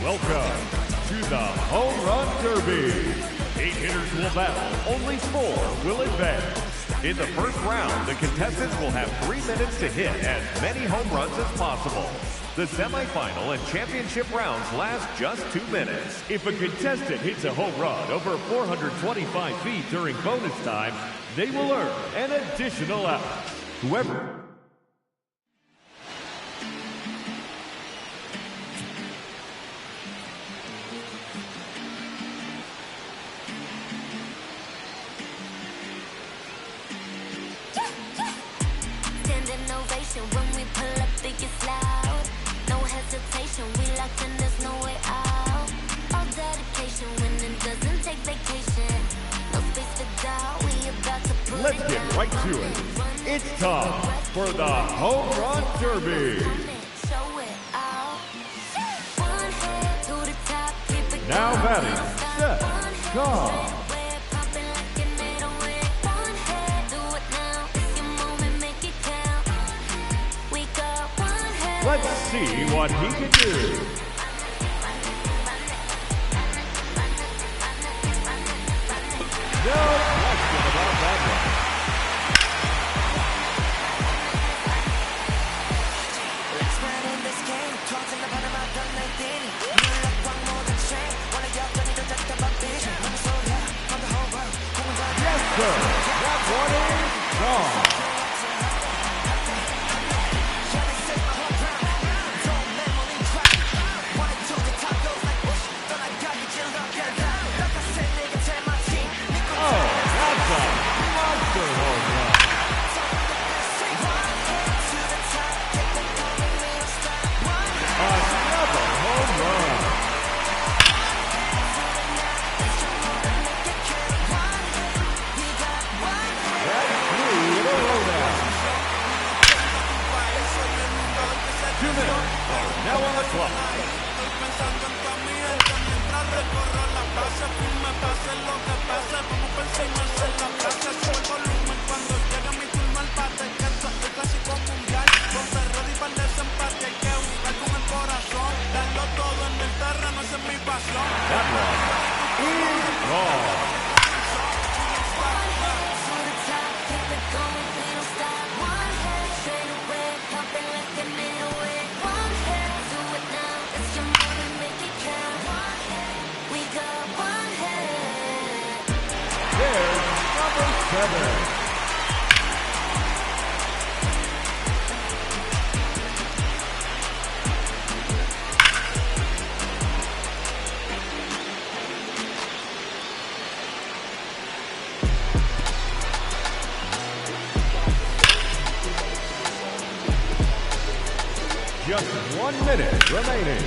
Welcome to the Home Run Derby. 8 hitters will battle, only 4 will advance. In the first round, the contestants will have 3 minutes to hit as many home runs as possible. The semifinal and championship rounds last just 2 minutes. If a contestant hits a home run over 425 feet during bonus time, they will earn an additional out. Whoever... When we pull up, it gets loud. No hesitation, we locked in, there's no way out. All dedication, winning doesn't take vacation. No space for doubt, we about to pull Let's get right to it. It's time for the Home Run Derby. Now batting, Szen Cobb. Let's see what he can do. No question about that one. Let's run in this game. Tossing the bottom out on my thing. You look one more than straight. One of y'all don't just talk about vision. I'm so yeah, on the whole world. Yes, sir. That one is gone. Now on the clock. That one is gone. Seven. Just 1 minute remaining.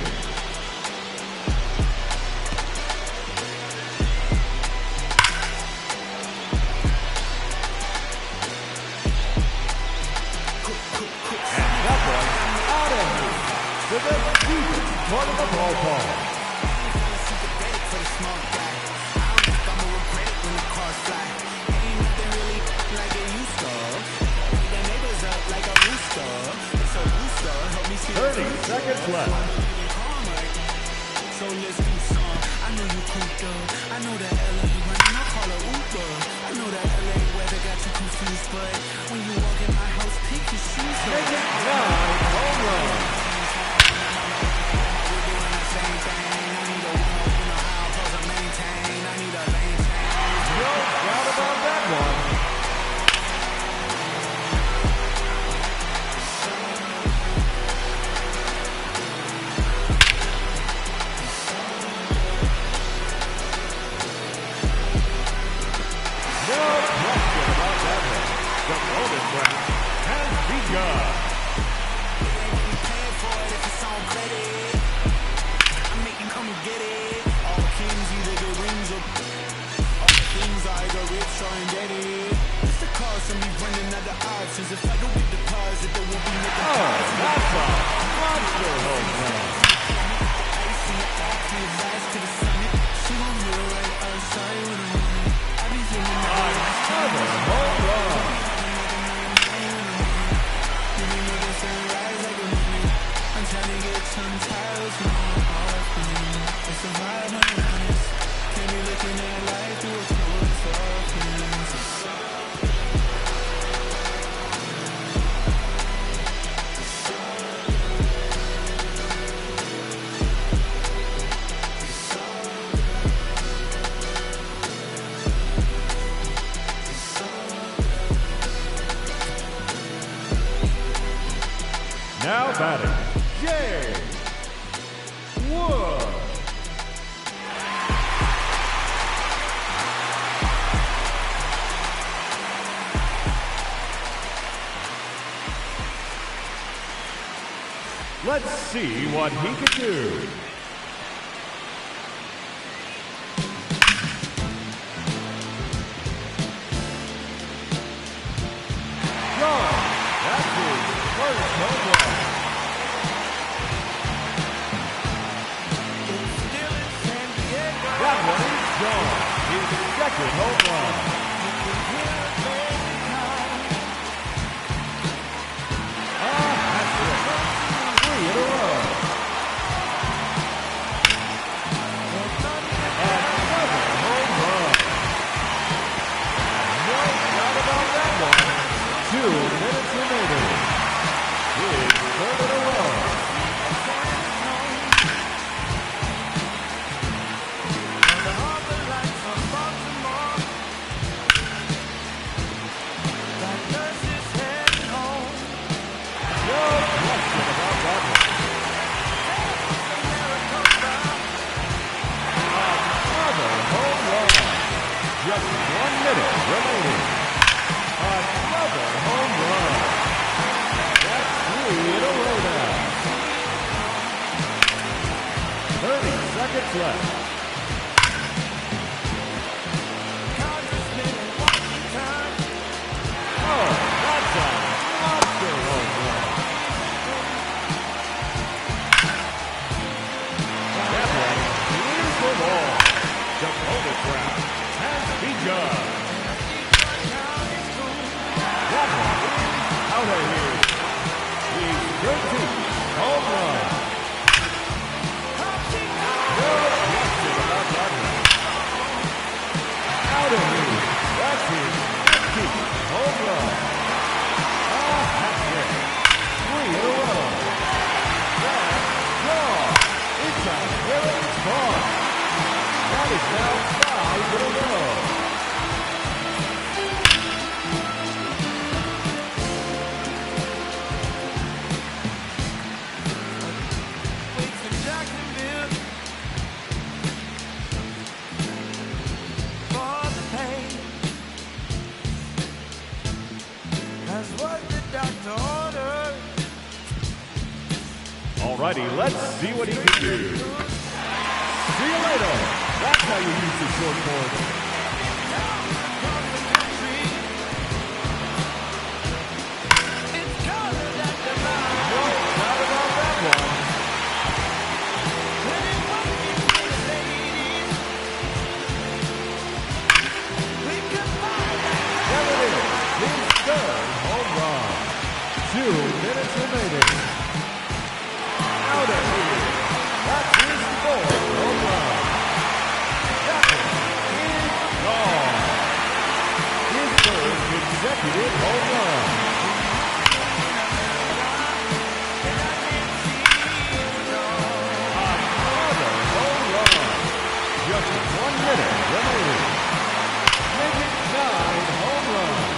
To the deepest part of the ballpark. Seconds left. So let's do some. I know you cooped up. I know that LA running, I call her Uber. I know that LA weather got you confused, but when you walk in my house, pick your shoes up. Make it 9 home runs. No doubt about that one. If I don't get deposit, there won't be no deposit. That's a monster home run. Another home run. I'm trying to get some tiles from my heart. Now batting, Jay Wood. Let's see what he can do. That's his first home run. That one is gone. His second home run. Hat-trick. 3 in a row. Another home run. No doubt about that one. 2 minutes remaining. His third in a row. No question about that one. Another home run. Just 1 minute remaining. Another home run. That's 3 in a row now. 30 seconds left. Oh, that's a monster home run. That one clears the ball. The bonus round has begun. That one is out of here. He's 13th home run. No question about that one. Out of here. That's his 15th home run. A hat-trick. 3 in a row. That's gone. It's a heritage ball. That is now 5 in a row. Alrighty, let's see what he can do. See you later. That's how you use the short board. No doubt about that one. There it is. His third home run. 2 minutes remaining. Out of here. That's his fourth home run. That one is gone. His third consecutive home run. Another home run. Just 1 minute remaining. Make it 9 home runs.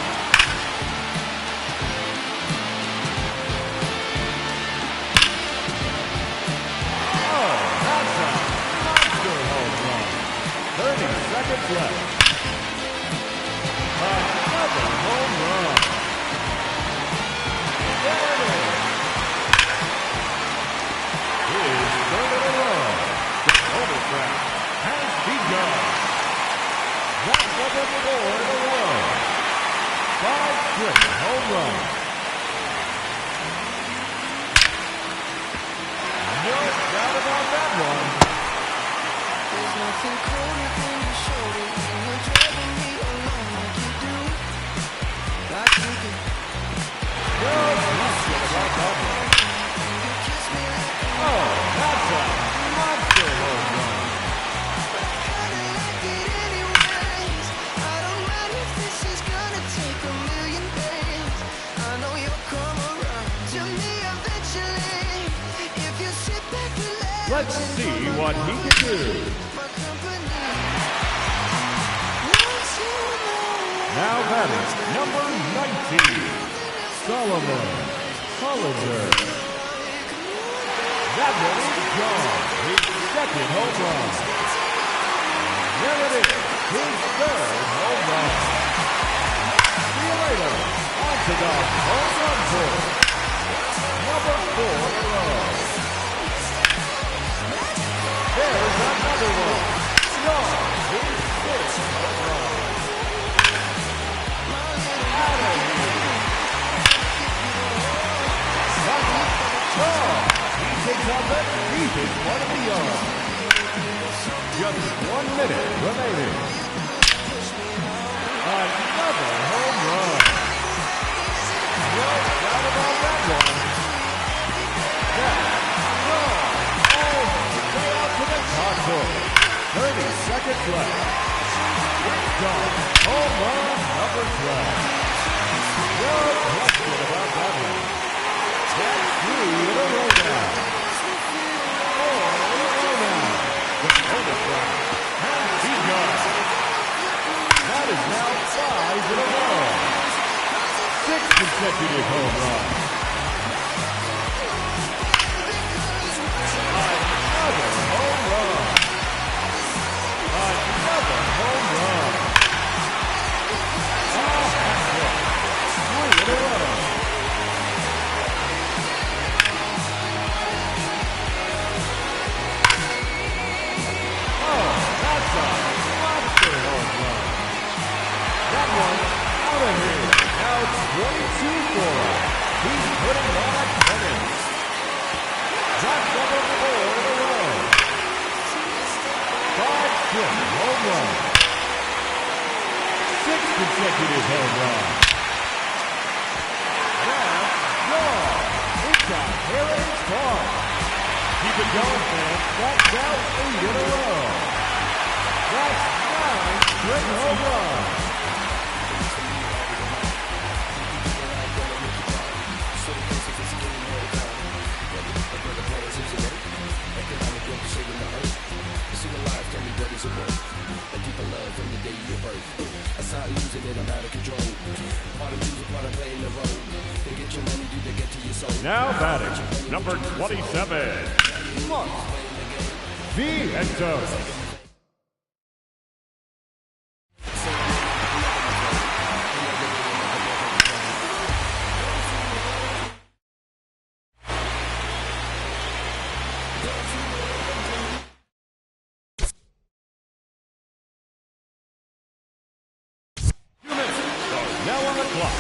Oh, that's a monster home run. 30 seconds left. Another home run. There it is. His third in a row. The total round has begun. That's number 4 in a row. 5 straight home runs. No doubt about that one. There's nothing colder than your shoulder when you're driving me along like you do. Like you do. No question about that one. You kiss me like Oh, that's a monster home run. kinda like it anyways. I don't mind if this is gonna take a million days. I know you'll come around to me eventually. If you sit back, relax. Let's see what he can do. My company. Once you know Now batting, number 19, Solomon Hollinger. second home run. There it is, his third home run. See you later. On to the home run board. Number 4 in a row. There's another one. Szen, his 6th home run. Out of here. He takes on the deepest part of the yard. Just 1 minute remaining. Another home run. No doubt about that one. That's gone. All the way out to the contour. 30 seconds left. It's done. Home run number 12. No question about that one. That's 3 in a row now. 4 in a row now. The bonus round has begun. That is now 5 in a row. 6 consecutive home runs. Another home run. Another home run. Oh, that's it. 3 in a row. Oh, that's a monster home run. That one out of here. Now 22 for him. He's putting on a clinic. That's number 4 in a row. 5-foot home run. 6 consecutive home runs. That's gone. It's a Heritage Park. Keep it going, fans. That's now 8 in a row. That's 9 straight home runs. Now batting, number 27, Vientos. Now on the clock.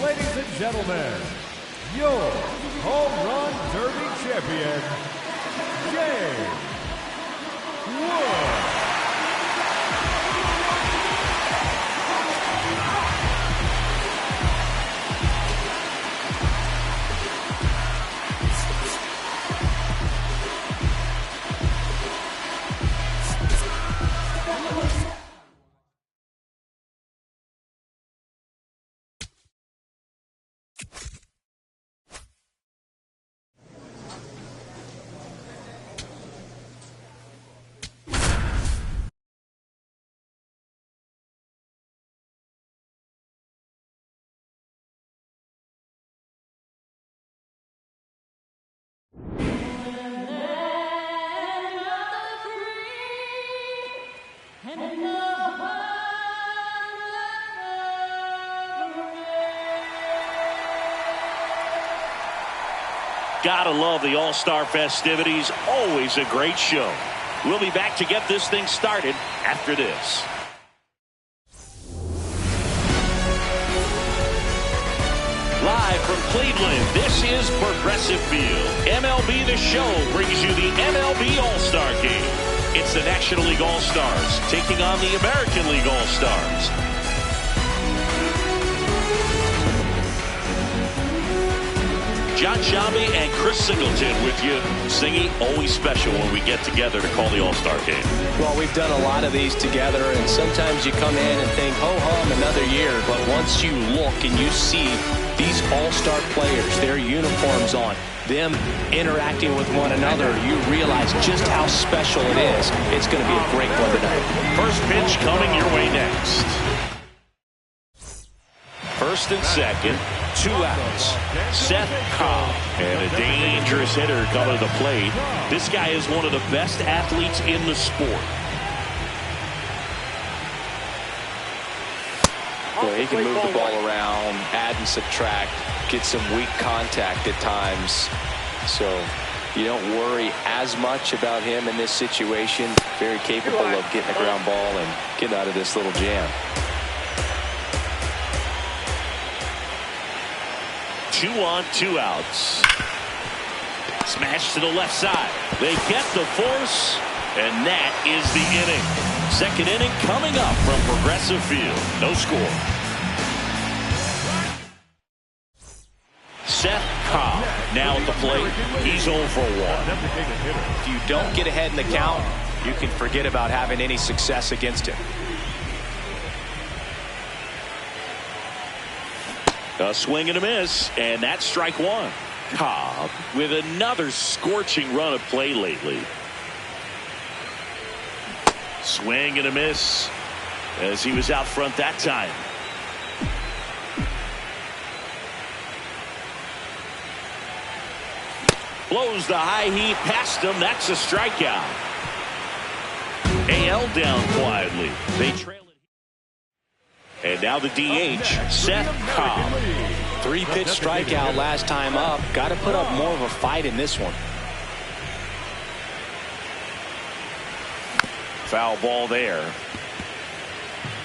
Ladies and gentlemen, your Home Run Derby champion, James Wood. Gotta love the All-Star festivities. Always a great show. We'll be back to get this thing started after this. Live from Cleveland, this is Progressive Field. MLB The Show brings you the MLB All-Star Game. It's the National League All-Stars taking on the American League All-Stars. John Shambi and Chris Singleton with you. Singy, always special when we get together to call the All-Star Game. Well, we've done a lot of these together, and sometimes you come in and think, ho-hum, another year. But once you look and you see these All-Star players, their uniforms on, them interacting with one another, you realize just how special it is. It's going to be a great one tonight. First pitch coming your way next. First and second, 2 outs. Szen Cobb, and a dangerous hitter coming to the plate. This guy is one of the best athletes in the sport. Well, he can move the ball around, add and subtract, get some weak contact at times. So you don't worry as much about him in this situation. Very capable of getting a ground ball and getting out of this little jam. 2 on, 2 outs. Smash to the left side. They get the force, and that is the inning. Second inning coming up from Progressive Field. No score. Szen Cobb now at the plate. He's 0 for 1. If you don't get ahead in the count, you can forget about having any success against him. A swing and a miss, and that's strike 1. Cobb with another scorching run of play lately. Swing and a miss as he was out front that time. Blows the high heat past him. That's a strikeout. AL down quietly. They trail it. And now the DH, Szen Cobb. 3-pitch strikeout last time up. Got to put up more of a fight in this one. Foul ball there.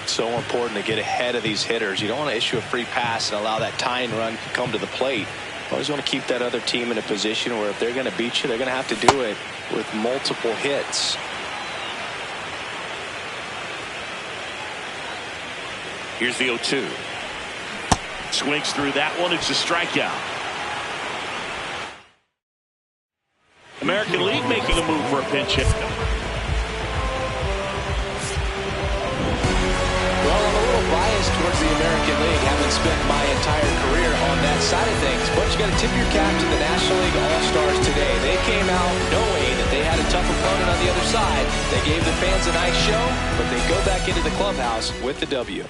So important to get ahead of these hitters. You don't want to issue a free pass and allow that tying run to come to the plate. You always want to keep that other team in a position where if they're going to beat you, they're going to have to do it with multiple hits. Here's the 0-2. Swings through that one. It's a strikeout. American League making a move for a pinch hit. Well, I'm a little biased towards the American League, having spent my entire career on that side of things. But you got to tip your cap to the National League All-Stars today. They came out knowing that they had a tough opponent on the other side. They gave the fans a nice show, but they go back into the clubhouse with the W.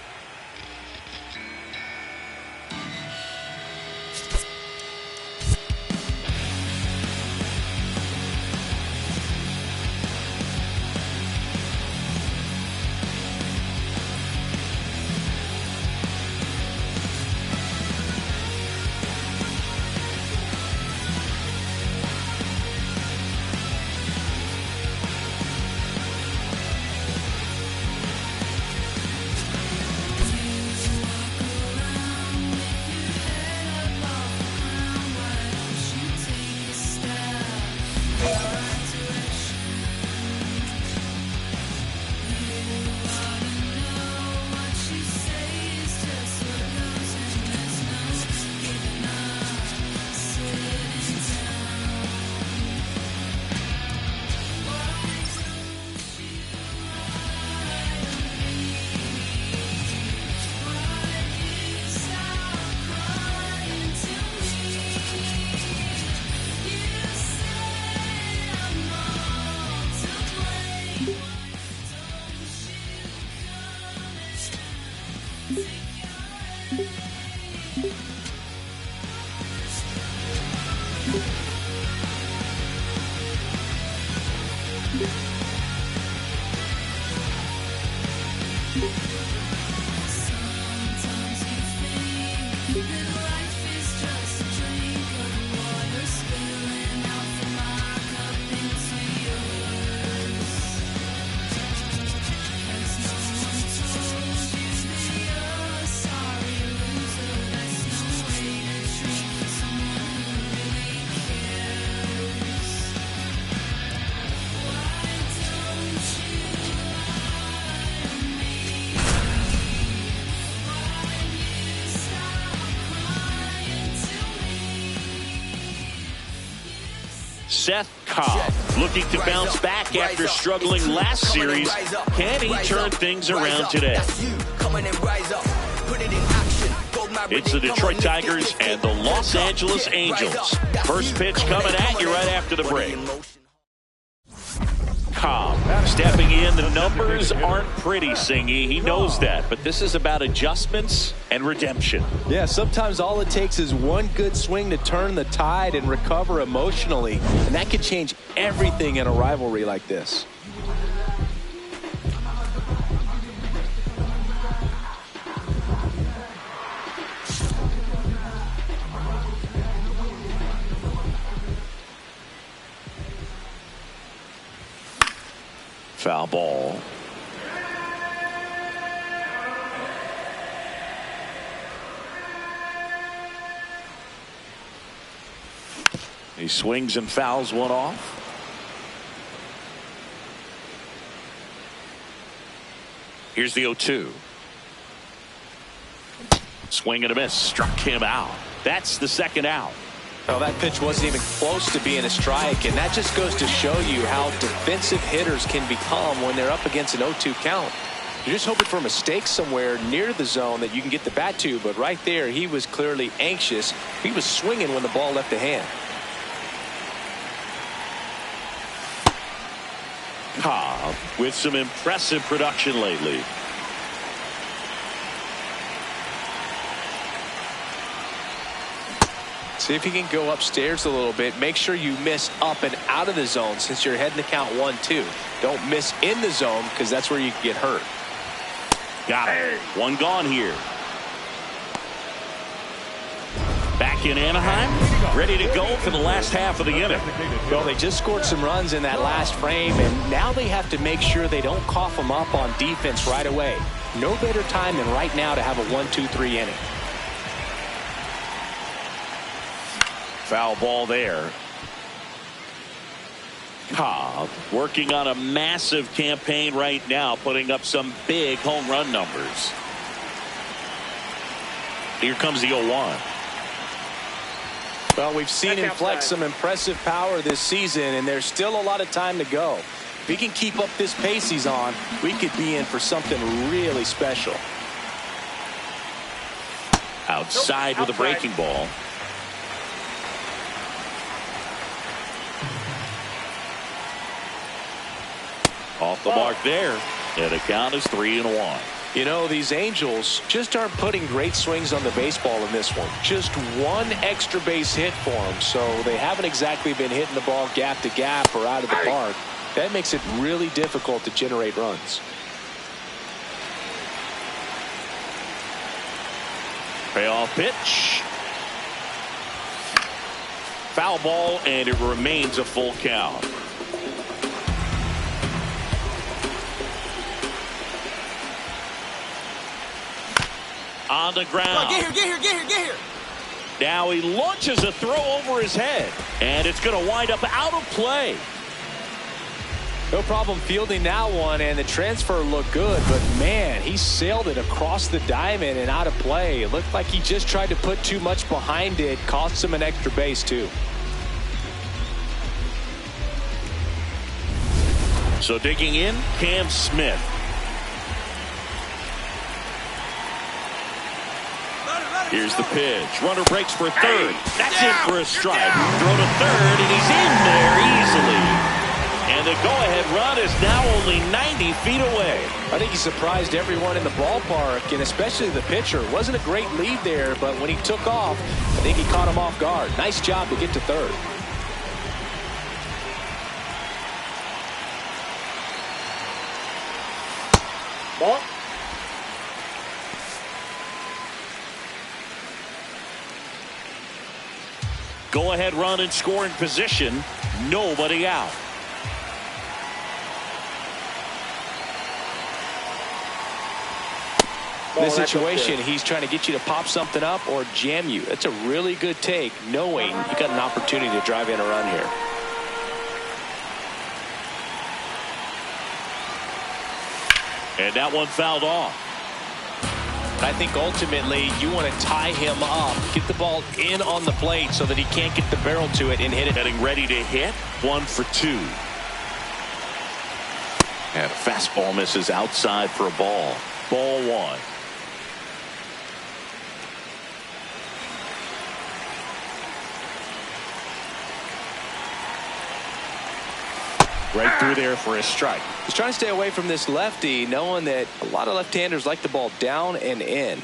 Szen Cobb looking to bounce back after struggling last series. Can he turn things around today? Come on and rise up, put it in action. Gold my It's the Detroit Tigers and the Los Angeles Angels. First pitch coming at you right after the break. Cobb stepping in. The numbers aren't pretty, Singy. He knows that. But this is about adjustments and redemption. Yeah, sometimes all it takes is one good swing to turn the tide and recover emotionally. And that could change everything in a rivalry like this. Foul ball. He swings and fouls one off. Here's the 0-2. Swing and a miss. Struck him out. That's the second out. Well, that pitch wasn't even close to being a strike, and that just goes to show you how defensive hitters can become when they're up against an 0-2 count. You're just hoping for a mistake somewhere near the zone that you can get the bat to, but right there he was clearly anxious. He was swinging when the ball left the hand. Cobb with some impressive production lately. See if you can go upstairs a little bit. Make sure you miss up and out of the zone since you're heading to count 1-2. Don't miss in the zone because that's where you can get hurt. Got it. One gone here. Back in Anaheim, ready to go for the last half of the inning. Well, they just scored some runs in that last frame, and now they have to make sure they don't cough them up on defense right away. No better time than right now to have a 1-2-3 inning. Foul ball there. Cobb working on a massive campaign right now, putting up some big home run numbers. Here comes the 0-1. Well, we've seen him flex some impressive power this season, and there's still a lot of time to go. If he can keep up this pace he's on, we could be in for something really special. Outside with a breaking ball. Off the mark there, and the count is 3-1. You know, these Angels just aren't putting great swings on the baseball in this one. Just one extra base hit for them, so they haven't exactly been hitting the ball gap to gap or out of the park. That makes it really difficult to generate runs. Payoff pitch. Foul ball, and it remains a full count. On the ground. Get here. Now he launches a throw over his head, and it's going to wind up out of play. No problem fielding that one, and the transfer looked good, but man, he sailed it across the diamond and out of play. It looked like he just tried to put too much behind it, cost him an extra base too. So digging in, Cam Smith. Here's the pitch. Runner breaks for third. That's in for a strike. Throw to third, and he's in there easily. And the go-ahead run is now only 90 feet away. I think he surprised everyone in the ballpark, and especially the pitcher. It wasn't a great lead there, but when he took off, I think he caught him off guard. Nice job to get to third. Ball. Go-ahead run in scoring position. Nobody out. In this situation, he's trying to get you to pop something up or jam you. That's a really good take, knowing you got an opportunity to drive in a run here. And that one fouled off. I think ultimately you want to tie him up, get the ball in on the plate so that he can't get the barrel to it and hit it. Getting ready to hit. 1 for 2. And a fastball misses outside for a ball. Ball 1. Right through there for a strike. He's trying to stay away from this lefty, knowing that a lot of left-handers like the ball down and in.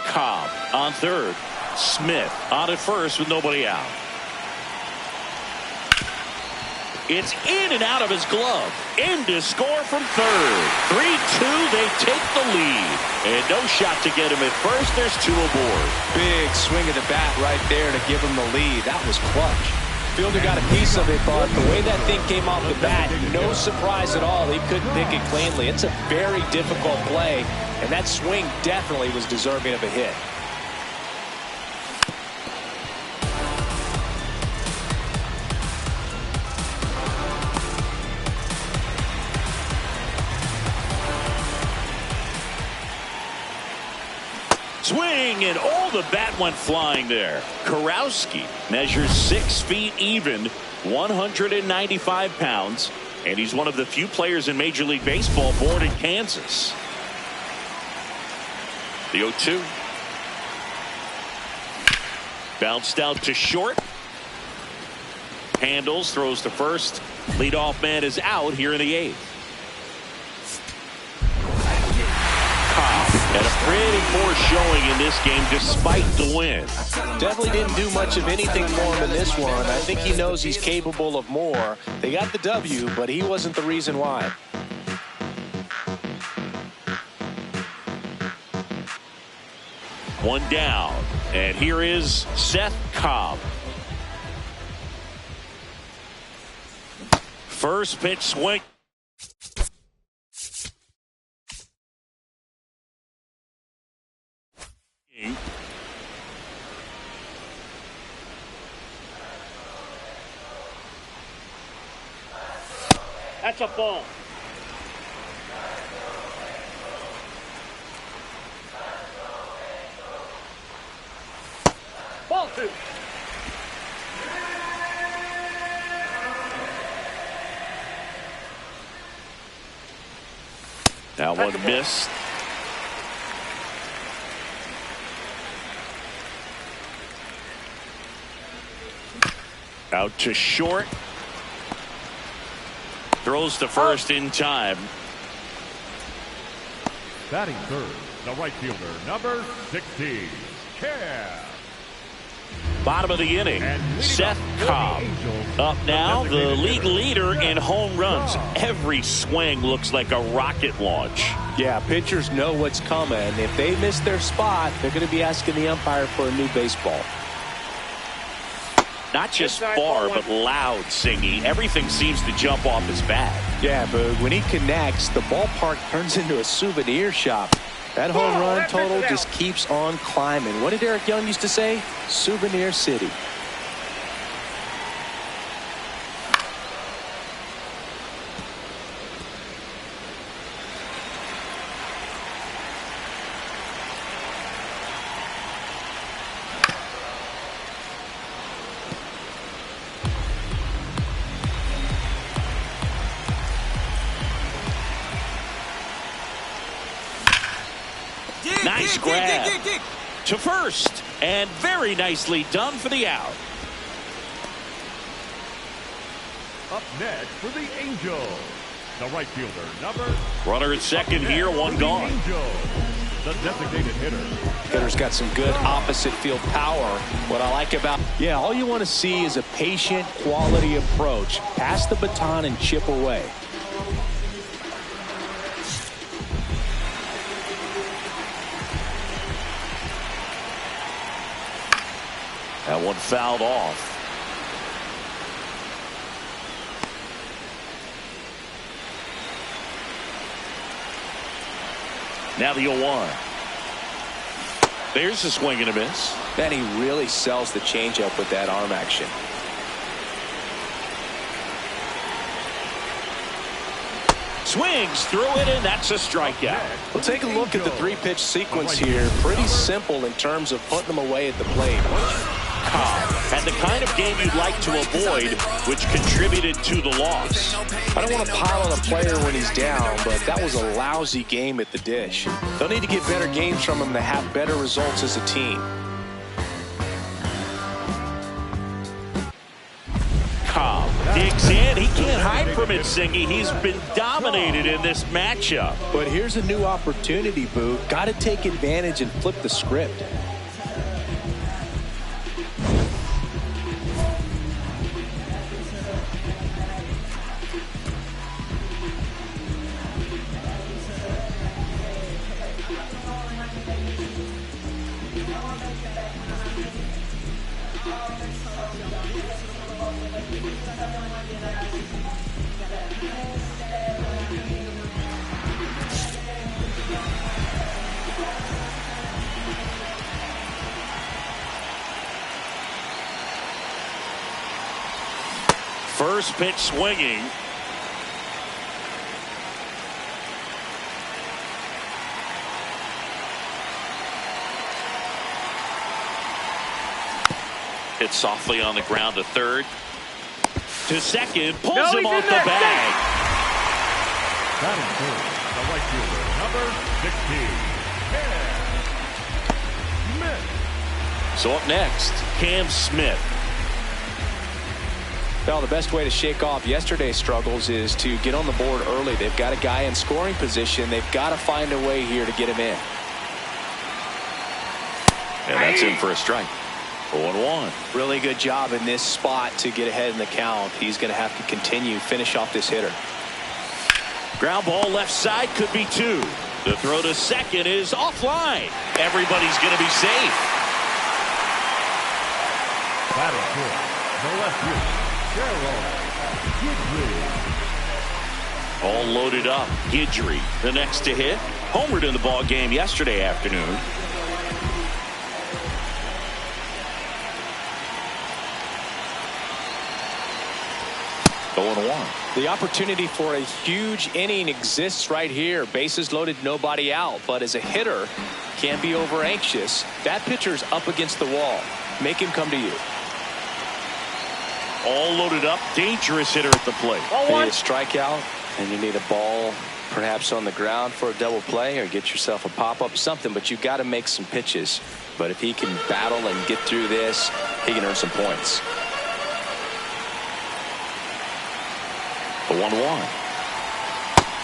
Cobb on third. Smith on at first with nobody out. It's in and out of his glove. In to score from third. 3-2, they take the lead. And no shot to get him at first. There's two aboard. Big swing of the bat right there to give him the lead. That was clutch. Fielder got a piece of it, but the way that thing came off the bat, no surprise at all. He couldn't pick it cleanly. It's a very difficult play, and that swing definitely was deserving of a hit. Swing, and the bat went flying there. Karowski measures 6 feet even, 195 pounds, and he's one of the few players in Major League Baseball born in Kansas. The 0-2. Bounced out to short. Handles, throws to first. Leadoff man is out here in the 8th. And a pretty poor showing in this game despite the win. Definitely didn't do much of anything for him in this one. I think he knows he's capable of more. They got the W, but he wasn't the reason why. One down, and here is Szen Cobb. First pitch swing. That's a ball. Ball 2. That one missed. Out to short. Throws to first in time. Batting third, the right fielder, number 16, Care. Bottom of the inning, Szen Cobb. Up now, the league leader in home runs. Every swing looks like a rocket launch. Yeah, pitchers know what's coming. If they miss their spot, they're going to be asking the umpire for a new baseball. Not just far, but loud singing. Everything seems to jump off his bat. Yeah, but when he connects, the ballpark turns into a souvenir shop. That home run total just keeps on climbing. What did Eric Young used to say? Souvenir City. Nice grab to first, and very nicely done for the out. Up next for the Angels, the right fielder, number... Runner at second here, one gone. Angels, the designated hitter. Hitter's got some good opposite field power. What I like about... Yeah, all you want to see is a patient, quality approach. Pass the baton and chip away. That one fouled off. Now the 0-1. There's a swing and a miss. Then he really sells the changeup with that arm action. Swings through it, and that's a strikeout. We'll take a look at the 3-pitch sequence here. Pretty simple in terms of putting them away at the plate. Cobb had the kind of game you'd like to avoid, which contributed to the loss. I don't want to pile on a player when he's down, but that was a lousy game at the dish. They'll need to get better games from him to have better results as a team. digs in. He can't hide from it, Singy. He's been dominated in this matchup. But here's a new opportunity, Boo. Got to take advantage and flip the script. First pitch swinging. Hit softly on the ground to third. To second. Pulls him off the bag. Batting third, the right fielder, number 16, Cam Smith. So up next, Cam Smith. Well, the best way to shake off yesterday's struggles is to get on the board early. They've got a guy in scoring position. They've got to find a way here to get him in. And that's in for a strike. 0-1. Really good job in this spot to get ahead in the count. He's going to have to continue, finish off this hitter. Ground ball left side, could be two. The throw to second is offline. Everybody's going to be safe. Batting fourth, the left fielder, Steroid. All loaded up. Guidry, the next to hit. Homered in the ball game yesterday afternoon. The opportunity for a huge inning exists right here. Bases loaded, nobody out. But as a hitter, can't be over anxious. That pitcher's up against the wall. Make him come to you. All loaded up. Dangerous hitter at the plate. You need a strikeout, and you need a ball perhaps on the ground for a double play, or get yourself a pop-up, something. But you got to make some pitches. But if he can battle and get through this, he can earn some points. The 1-1.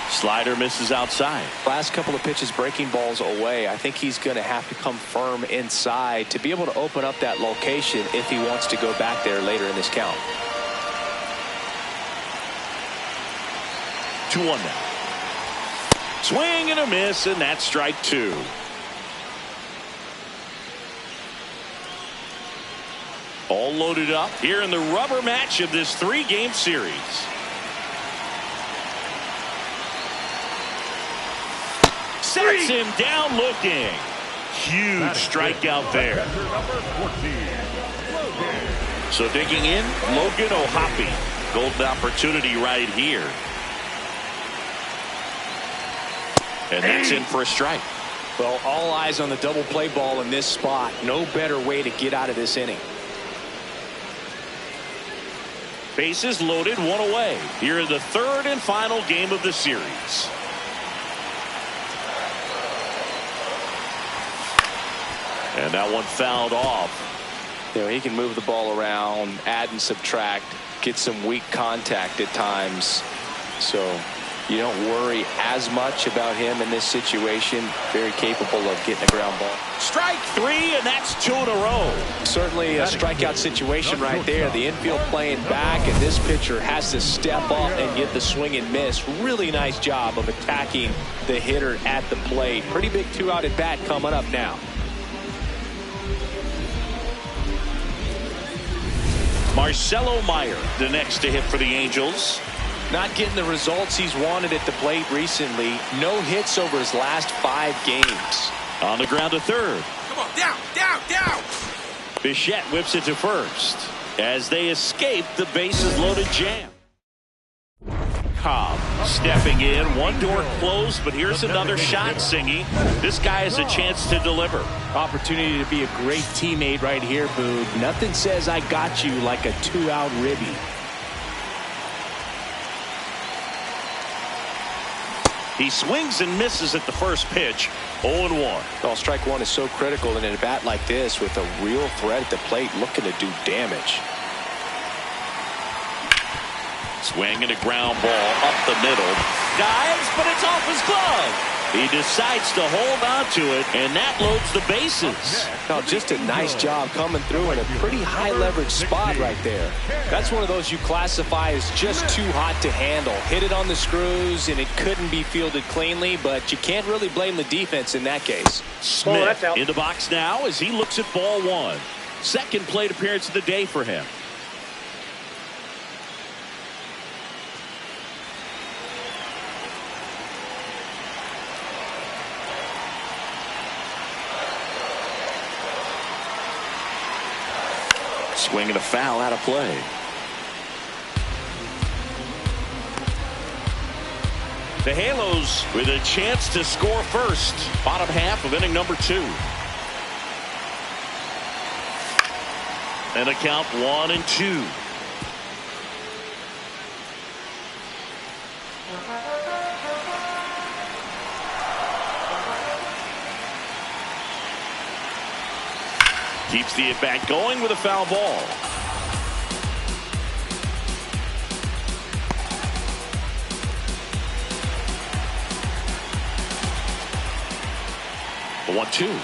Slider misses outside. Last couple of pitches breaking balls away. I think he's going to have to come firm inside to be able to open up that location if he wants to go back there later in this count. 2-1 now. Swing and a miss, and that's strike two. All loaded up here in the rubber match of this three-game series. Sets him down looking. Huge strikeout there. So digging in, Logan O'Hoppe. Golden opportunity right here. And that's in for a strike. Well, all eyes on the double play ball in this spot. No better way to get out of this inning. Bases loaded, one away. Here in the third and final game of the series. And that one fouled off. You know, he can move the ball around, add and subtract, get some weak contact at times. So you don't worry as much about him in this situation. Very capable of getting a ground ball. Strike three, and that's two in a row. Certainly a strikeout situation right there. The infield playing back, and this pitcher has to step up and get the swing and miss. Really nice job of attacking the hitter at the plate. Pretty big two-out at bat coming up now. Marcelo Meyer, the next to hit for the Angels. Not getting the results he's wanted at the plate recently. No hits over his last 5 games. On the ground to third. Come on, down, down, down. Bichette whips it to first as they escape the bases loaded jam. Cobb stepping in, one door closed, but here's another shot, Singy. This guy has a chance to deliver. Opportunity to be a great teammate right here, Boog. Nothing says I got you like a 2-out ribby. He swings and misses at the first pitch. 0-1. Well, strike one is so critical in a bat like this with a real threat at the plate looking to do damage. Swing and a ground ball up the middle. Dives, but it's off his glove. He decides to hold on to it, and that loads the bases. Now, just a nice job coming through in a pretty high leverage spot right there. That's one of those you classify as just too hot to handle. Hit it on the screws, and it couldn't be fielded cleanly, but you can't really blame the defense in that case. Smith in the box now as he looks at ball one. Second plate appearance of the day for him. Swing and a foul out of play. The Halos with a chance to score first. Bottom half of inning number 2. And a count 1-2. Keeps the at-bat going with a foul ball. The 1-2.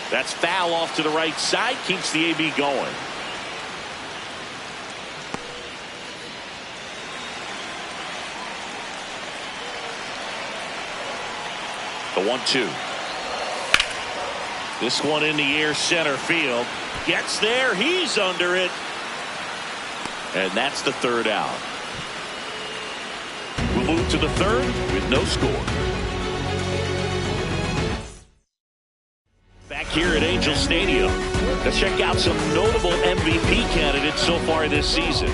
That's foul off to the right side. Keeps the AB going. The 1-2. This one in the air, center field. Gets there. He's under it. And that's the third out. We'll move to the third with no score. Back here at Angels Stadium, let's check out some notable MVP candidates so far this season.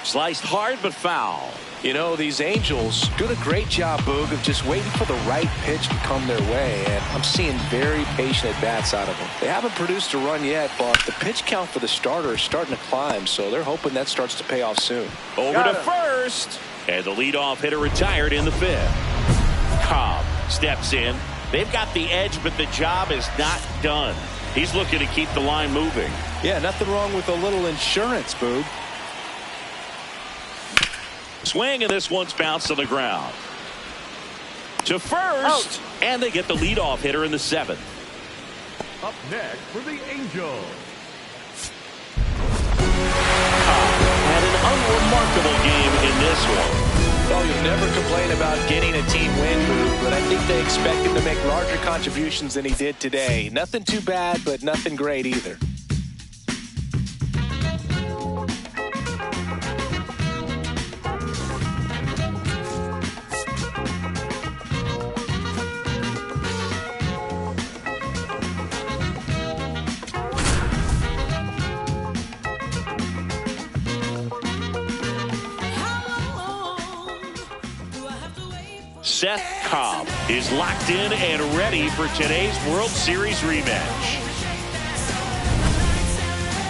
Sliced hard but foul. You know, these Angels doing a great job, Boog, of just waiting for the right pitch to come their way, and I'm seeing very patient at-bats out of them. They haven't produced a run yet, but the pitch count for the starter is starting to climb, so they're hoping that starts to pay off soon. Over to first, and the leadoff hitter retired in the 5th. Cobb steps in. They've got the edge, but the job is not done. He's looking to keep the line moving. Yeah, nothing wrong with a little insurance, Boog. Swing, and this one's bounced on the ground. To first, and they get the leadoff hitter in the 7th. Up next for the Angels. Cobb had an unremarkable game in this one. Well, you'll never complain about getting a team win, Boog, but I think they expect him to make larger contributions than he did today. Nothing too bad, but nothing great either. Szen Cobb is locked in and ready for today's World Series rematch.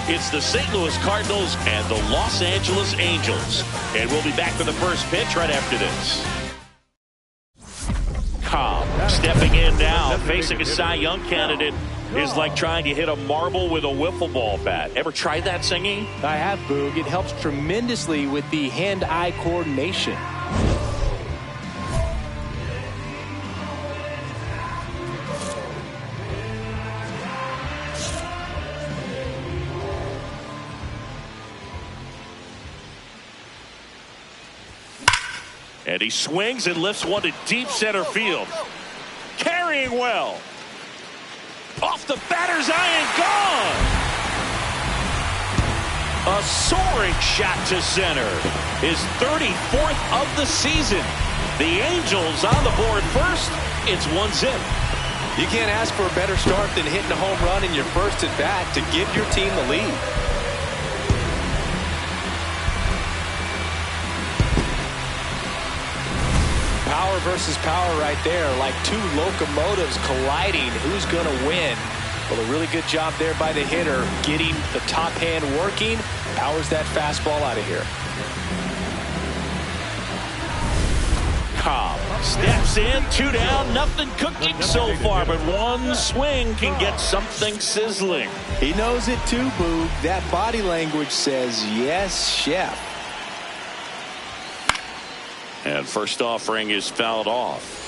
It's the St. Louis Cardinals and the Los Angeles Angels. And we'll be back for the first pitch right after this. Cobb stepping in now, facing a Cy Young candidate is like trying to hit a marble with a wiffle ball bat. Ever tried that, Singing? I have, Boog. It helps tremendously with the hand-eye coordination. And he swings and lifts one to deep center field. Carrying well. Off the batter's eye and gone. A soaring shot to center. His 34th of the season. The Angels on the board first. It's 1-0. You can't ask for a better start than hitting a home run in your first at bat to give your team the lead. Power versus power right there, like two locomotives colliding. Who's going to win? Well, a really good job there by the hitter, getting the top hand working, powers that fastball out of here. Cobb steps in, 2 down, nothing cooking so far, but one swing can get something sizzling. He knows it too, Boog. That body language says, yes, chef. And first offering is fouled off.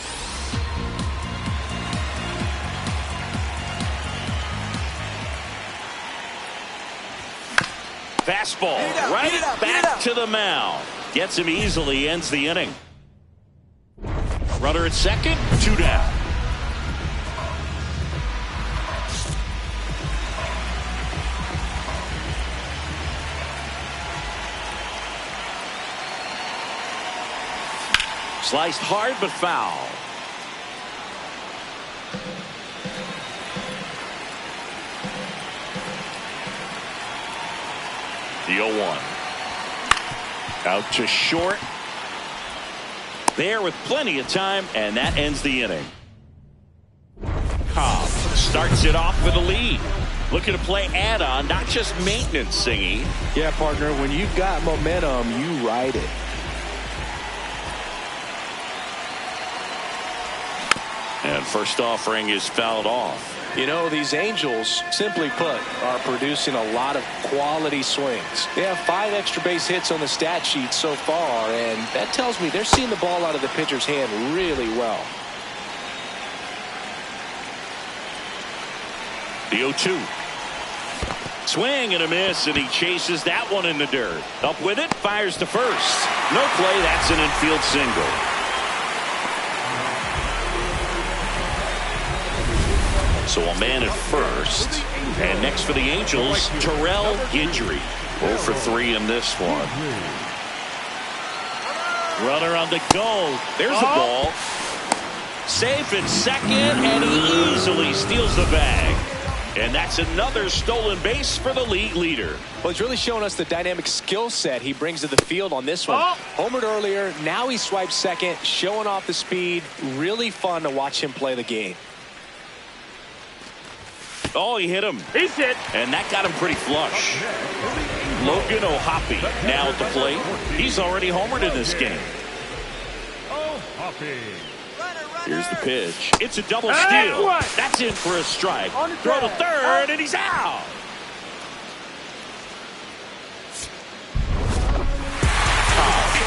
Fastball right back to the mound. Gets him easily, ends the inning. Runner at second, 2 down. Sliced hard but foul. The 0-1. Out to short. There with plenty of time, and that ends the inning. Cobb starts it off with a lead. Looking to play add-on, not just maintenance, Singy. Yeah, partner, when you've got momentum, you ride it. And first offering is fouled off. You know, these Angels, simply put, are producing a lot of quality swings. They have 5 extra base hits on the stat sheet so far, and that tells me they're seeing the ball out of the pitcher's hand really well. The 0-2. Swing and a miss, and he chases that one in the dirt. Up with it, fires to first. No play, that's an infield single. So a man at first. And next for the Angels, Terrell Guidry. 0 for 3 in this one. Runner on the go. There's the ball. Safe at second, and he easily steals the bag. And that's another stolen base for the league leader. Well, he's really showing us the dynamic skill set he brings to the field on this one. Homered earlier, now he swipes second, showing off the speed. Really fun to watch him play the game. Oh, he hit him. He's hit. And that got him pretty flush. Logan O'Hoppe now at the plate. He's already homered in this game. Here's the pitch. It's a double steal. That's in for a strike. Throw to third, and he's out.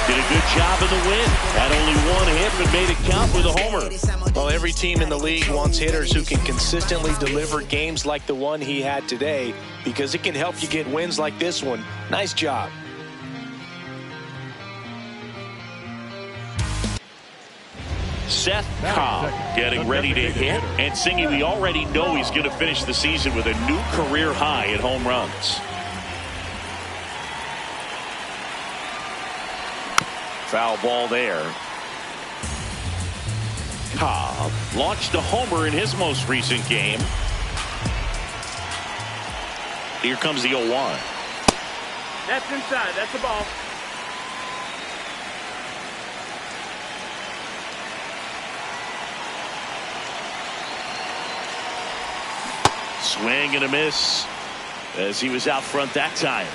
Did a good job in the win. Had only 1 hit, but made it count with a homer. Well, every team in the league wants hitters who can consistently deliver games like the one he had today, because it can help you get wins like this one. Nice job. Szen Cobb getting ready to hit. And Singy, we already know he's going to finish the season with a new career high in home runs. Foul ball there. Cobb launched a homer in his most recent game. Here comes the 0-1. That's inside. That's the ball. Swing and a miss as he was out front that time.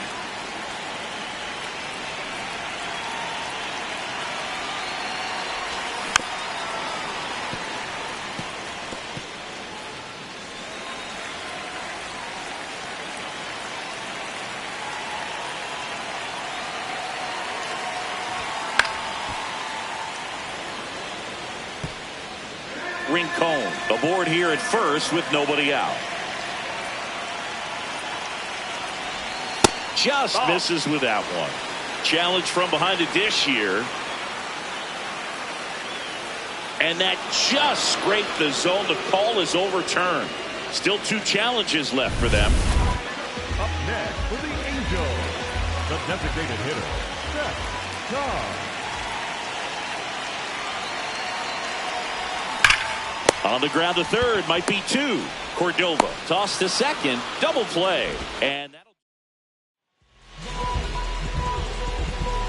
Rincon aboard here at first with nobody out. Just misses with that one. Challenge from behind the dish here. And that just scraped the zone. The call is overturned. Still 2 challenges left for them. Up next for the Angels, the designated hitter, Szen Cobb. On the ground to third, might be 2. Cordova toss to second, double play, and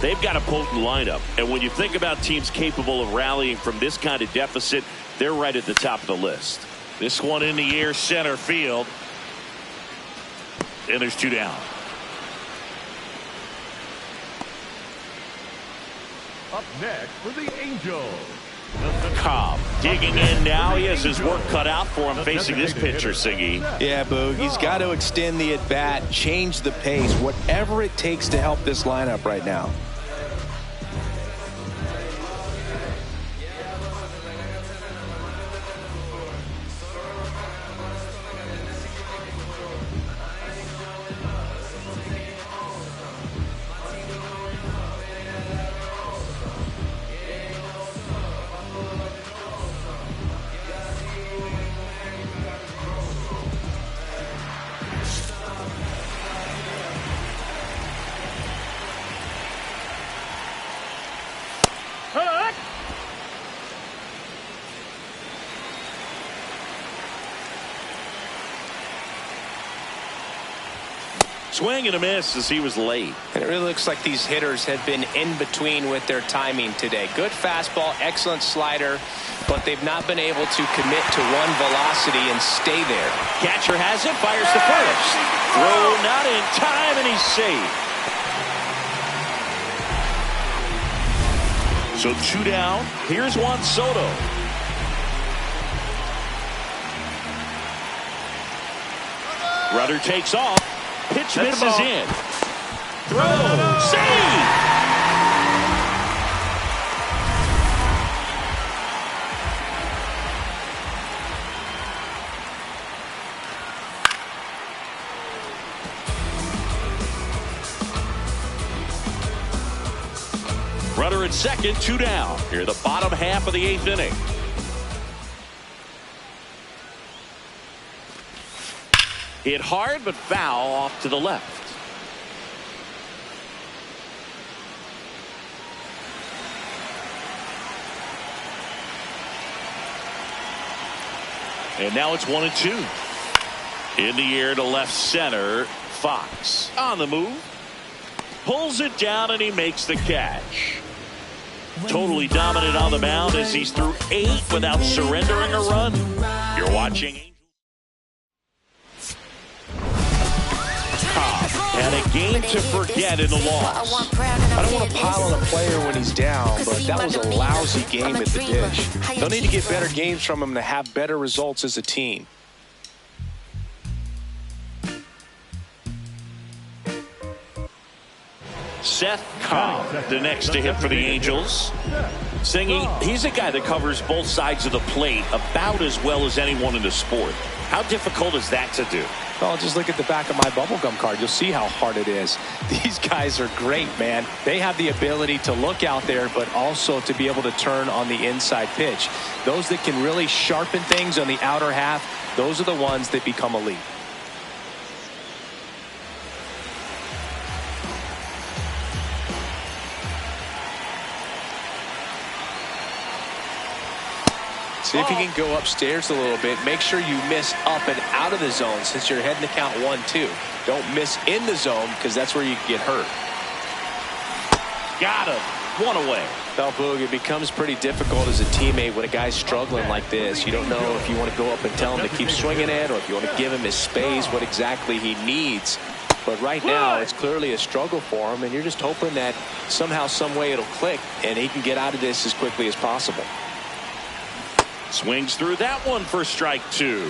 they've got a potent lineup. And when you think about teams capable of rallying from this kind of deficit, they're right at the top of the list. This one in the air, center field. and there's 2 down. Up next for the Angels. Cobb digging in now. He has his work cut out for him facing this pitcher, Siggy. Yeah, Boog. He's got to extend the at-bat, change the pace, whatever it takes to help this lineup right now. Swing and a miss as he was late. And it really looks like these hitters have been in between with their timing today. Good fastball, excellent slider, but they've not been able to commit to one velocity and stay there. Catcher has it, fires to first. Throw not in time, and he's safe. So 2 down. Here's Juan Soto. Rudder takes off. Pitch misses in. Throw. Save. Rudder at second, 2 down. Here the bottom half of the 8th inning. Hit hard, but foul off to the left. And now it's 1-2. In the air to left center. Fox on the move. Pulls it down, and he makes the catch. Totally dominant on the mound as he's through 8 without surrendering a run. You're watching and a game to forget in the loss. I don't want to pile on a player when he's down, but that was a lousy game at the dish. They'll need to get better games from him to have better results as a team. Szen Cobb, the next to hit for the Angels. Singing, he's a guy that covers both sides of the plate about as well as anyone in the sport. How difficult is that to do? Well, just look at the back of my bubblegum card. You'll see how hard it is. These guys are great, man. They have the ability to look out there, but also to be able to turn on the inside pitch. Those that can really sharpen things on the outer half, those are the ones that become elite. See if you can go upstairs a little bit. Make sure you miss up and out of the zone since you're heading to count 1-2. Don't miss in the zone because that's where you can get hurt. Got him. 1 away. Well, Boog, it becomes pretty difficult as a teammate when a guy's struggling like this. You don't know if you want to go up and tell him to keep swinging it or if you want to give him his space, what exactly he needs. But right now, it's clearly a struggle for him, and you're just hoping that somehow, some way it'll click and he can get out of this as quickly as possible. Swings through that one for strike 2.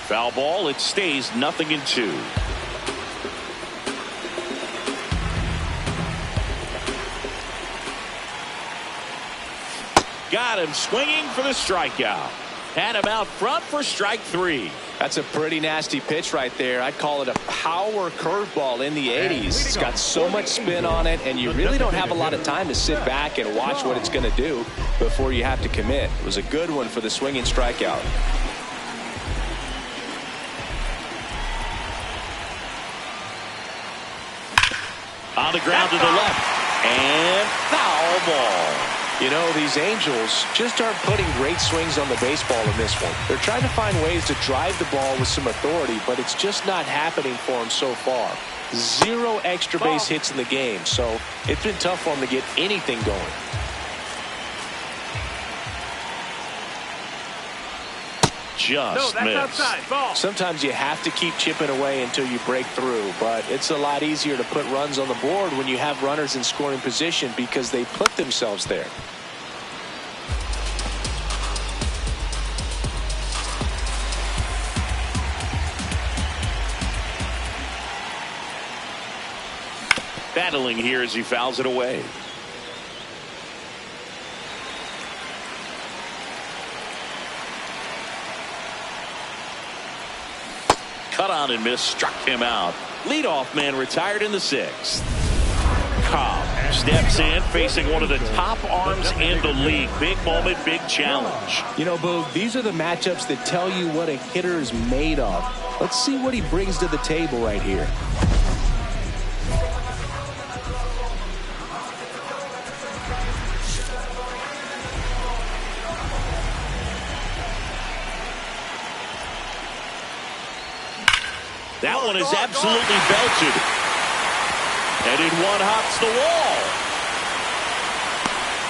Foul ball. It stays 0-2. Got him swinging for the strikeout. Had him out front for strike 3. That's a pretty nasty pitch right there. I'd call it a power curveball in the 80s. It's got so much spin on it, and you really don't have a lot of time to sit back and watch what it's going to do before you have to commit. It was a good one for the swinging strikeout. On the ground to the left. And foul ball. You know, these Angels just aren't putting great swings on the baseball in this one. They're trying to find ways to drive the ball with some authority, but it's just not happening for them so far. 0 extra base hits in the game, so it's been tough for them to get anything going. Just No, that's missed. outside. Ball. Sometimes you have to keep chipping away until you break through, but it's a lot easier to put runs on the board when you have runners in scoring position because they put themselves there. Battling here as he fouls it away. Cut on and miss, struck him out. Leadoff man retired in the 6th. Cobb steps in, facing one of the top arms in the league. Big moment, big challenge. You know, Boog, these are the matchups that tell you what a hitter is made of. Let's see what he brings to the table right here. That one is absolutely belted. And in one hops the wall.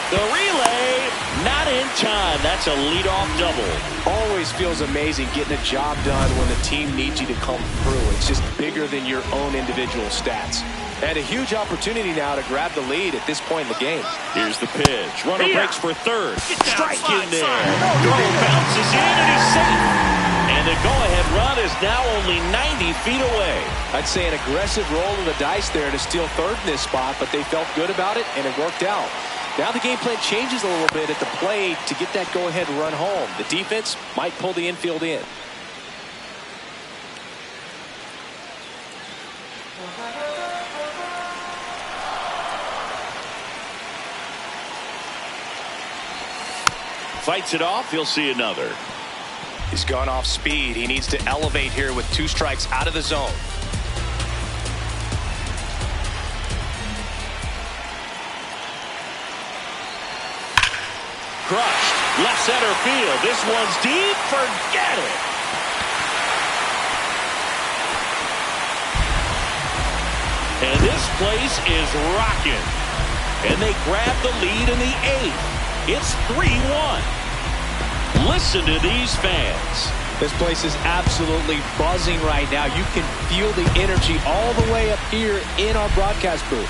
The relay, not in time. That's a leadoff double. Always feels amazing getting a job done when the team needs you to come through. It's just bigger than your own individual stats. And a huge opportunity now to grab the lead at this point in the game. Here's the pitch. Runner breaks for third. Strike in there. Throw bounces in and is safe. And the go-ahead run is now only 90 feet away. I'd say an aggressive roll of the dice there to steal third in this spot, but they felt good about it, and it worked out. Now the game plan changes a little bit at the plate to get that go-ahead run home. The defense might pull the infield in. Fights it off. He'll see another. He's gone off speed. He needs to elevate here with 2 strikes out of the zone. Crushed. Left center field. This one's deep. Forget it. And this place is rocking. And they grab the lead in the 8th. It's 3-1. Listen to these fans. This place is absolutely buzzing right now. You can feel the energy all the way up here in our broadcast booth.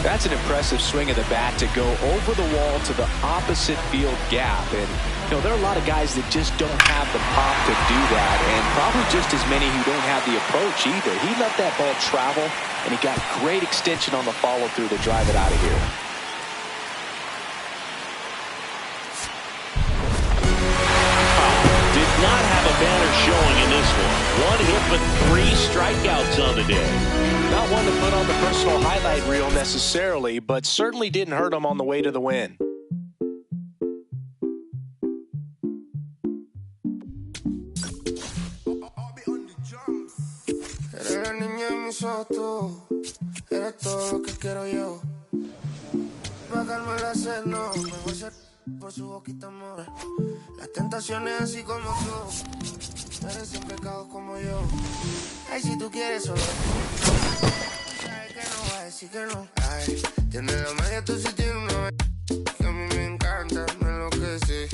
That's an impressive swing of the bat to go over the wall to the opposite field gap. And, you know, there are a lot of guys that just don't have the pop to do that, and probably just as many who don't have the approach either. He let that ball travel, and he got great extension on the follow-through to drive it out of here. Did not have a banner showing in this one. 1 hit but 3 strikeouts on the day. Not one to put on the personal highlight reel necessarily, but certainly didn't hurt him on the way to the win. Eres la niña de mis ojos, eres todo lo que quiero yo. Pa' calmar la sed, no, mejor ser por su boquita amor. Las tentaciones así como tú, merecen pecados como yo. Ay, si tú quieres solo sabes que no va a decir que no. Ay, tienes la magia, tú sí tienes una que a mí me encanta, me enloquece.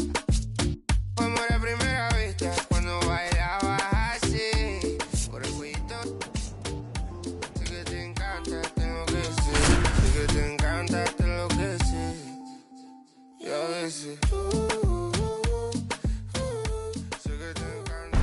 Fue amor a primera vista cuando bailabas así. Por el cuellito, sé que te encanta, tengo que ser. Sé que te encanta, te enloquece. Y a veces sé que te encanta.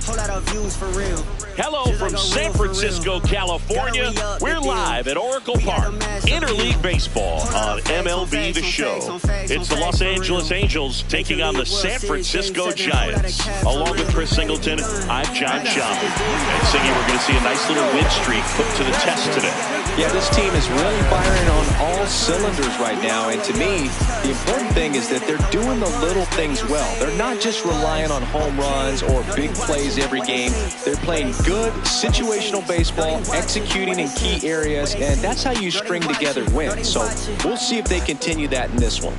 Whole lot of views for real. Hello from San Francisco, California. We're live at Oracle Park. Interleague Baseball on MLB The Show. It's the Los Angeles Angels taking on the San Francisco Giants. Along with Chris Singleton, I'm John Choppy. And Singy, we're going to see a nice little win streak put to the test today. Yeah, this team is really firing on all cylinders right now, and to me, the important thing is that they're doing the little things well. They're not just relying on home runs or big plays every game. They're playing good situational baseball, executing in key areas, and that's how you string together wins. So we'll see if they continue that in this one.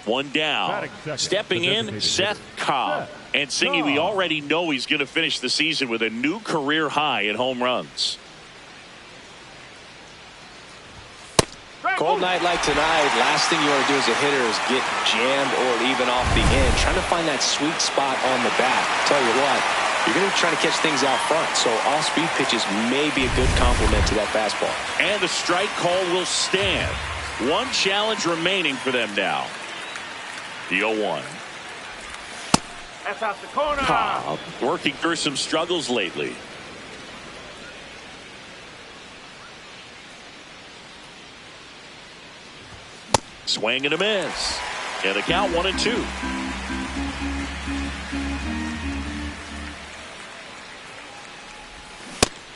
One down. Stepping in, Szen Cobb. And Singy, we already know he's going to finish the season with a new career high in home runs. Cold night like tonight, last thing you want to do as a hitter is get jammed or even off the end. Trying to find that sweet spot on the bat. Tell you what, you're going to be trying to catch things out front, so off-speed pitches may be a good complement to that fastball. And the strike call will stand. One challenge remaining for them now. The 0-1. That's out the corner. Cobb working through some struggles lately. Swing and a miss. And the count 1-2.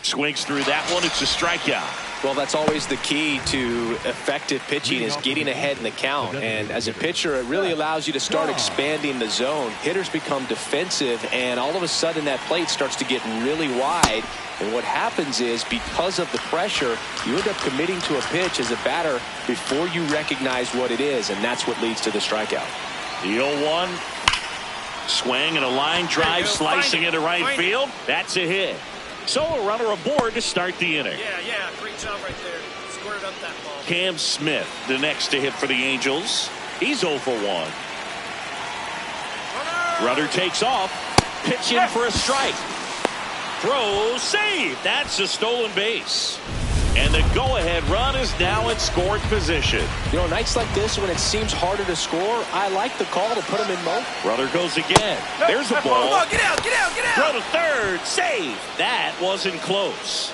Swings through that one. It's a strikeout. Well, that's always the key to effective pitching, is getting ahead in the count. And as a pitcher, it really allows you to start expanding the zone. Hitters become defensive, and all of a sudden that plate starts to get really wide. And what happens is, because of the pressure, you end up committing to a pitch as a batter before you recognize what it is, and that's what leads to the strikeout. The 0-1. Swing and a line drive slicing into right field. That's a hit. So a runner aboard to start the inning. Yeah, great job right there. Squared up that ball. Cam Smith, the next to hit for the Angels. He's 0 for 1. Runner takes off. Pitching for a strike. Throw, save. That's a stolen base. And the go-ahead run is now in scored position. You know, nights like this when it seems harder to score, I like the call to put him in motion. Runner goes again. There's a ball. Oh, get out. Throw to third. Save. That wasn't close.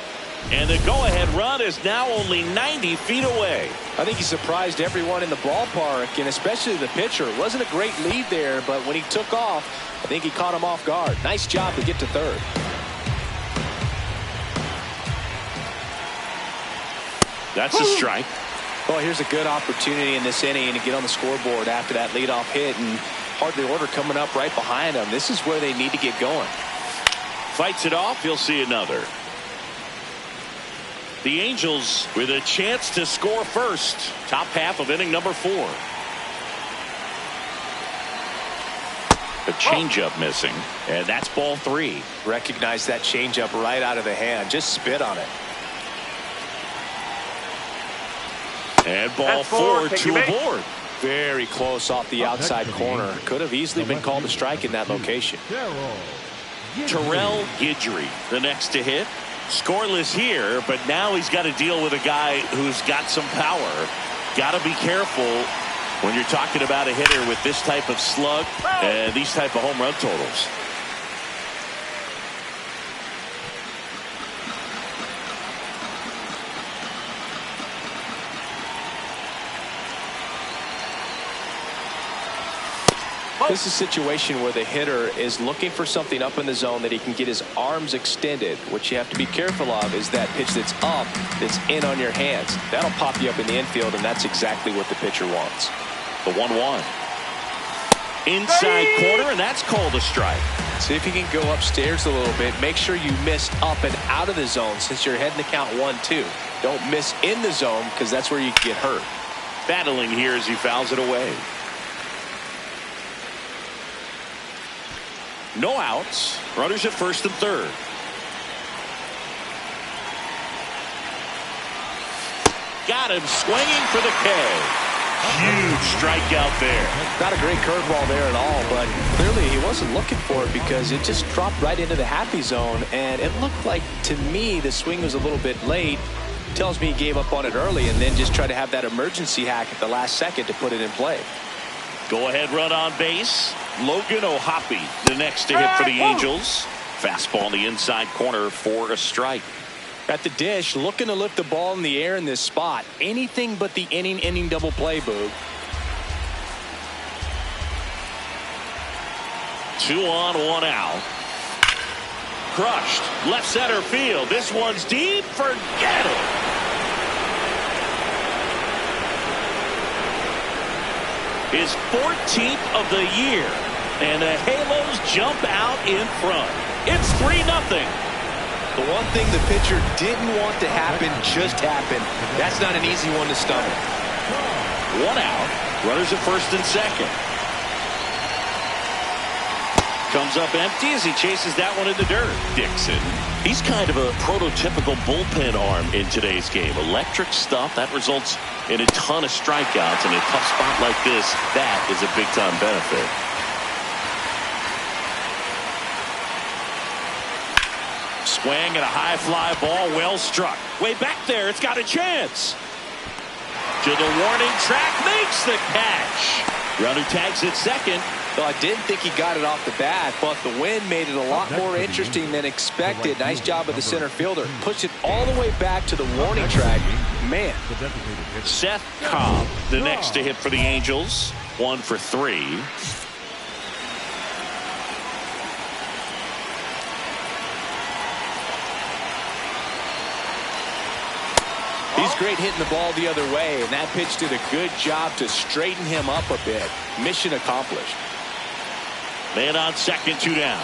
And the go-ahead run is now only 90 feet away. I think he surprised everyone in the ballpark, and especially the pitcher. It wasn't a great lead there, but when he took off, I think he caught him off guard. Nice job to get to third. That's a strike. Well, here's a good opportunity in this inning to get on the scoreboard after that leadoff hit, and hardly order coming up right behind them. This is where they need to get going. Fights it off. You'll see another. The Angels with a chance to score first. Top half of inning number 4. A changeup missing, and that's ball 3. Recognize that changeup right out of the hand. Just spit on it. And ball 4 to aboard. Very close off the outside corner. Could have easily been called a strike in that location. Terrell Guidry, the next to hit. Scoreless here, but now he's got to deal with a guy who's got some power. Got to be careful when you're talking about a hitter with this type of slug and these type of home run totals. This is a situation where the hitter is looking for something up in the zone that he can get his arms extended. What you have to be careful of is that pitch that's up, that's in on your hands. That'll pop you up in the infield, and that's exactly what the pitcher wants. The 1-1. Inside corner, and that's called a strike. See if you can go upstairs a little bit. Make sure you miss up and out of the zone since you're heading to count 1-2. Don't miss in the zone, because that's where you get hurt. Battling here as he fouls it away. No outs. Runners at first and third. Got him swinging for the K. Huge strikeout there. Not a great curveball there at all, but clearly he wasn't looking for it because it just dropped right into the happy zone, and it looked like, to me, the swing was a little bit late. Tells me he gave up on it early and then just tried to have that emergency hack at the last second to put it in play. Go ahead run on base. Logan O'Hoppe, the next to hit for the Angels. Fastball in the inside corner for a strike. At the dish, looking to lift the ball in the air in this spot. Anything but the inning double play, Boog. 2 on, 1 out. Crushed. Left center field. This one's deep. Forget it. His 14th of the year. And the Halos jump out in front. It's 3-0. The one thing the pitcher didn't want to happen just happened. That's not an easy one to stomach. 1 out. Runners at first and second. Comes up empty as he chases that one in the dirt. Dixon. He's kind of a prototypical bullpen arm in today's game. Electric stuff that results in a ton of strikeouts. In a tough spot like this, that is a big-time benefit. Swing and a high fly ball, well struck. Way back there, it's got a chance. To the warning track, makes the catch. Runner tags at second. Well, I didn't think he got it off the bat, but the wind made it a lot more interesting than expected. Nice job of the center fielder. Pushed it all the way back to the warning track. Man. Szen Cobb, the next to hit for the Angels. 1 for 3. He's great hitting the ball the other way, and that pitch did a good job to straighten him up a bit. Mission accomplished. Man on second, 2 down.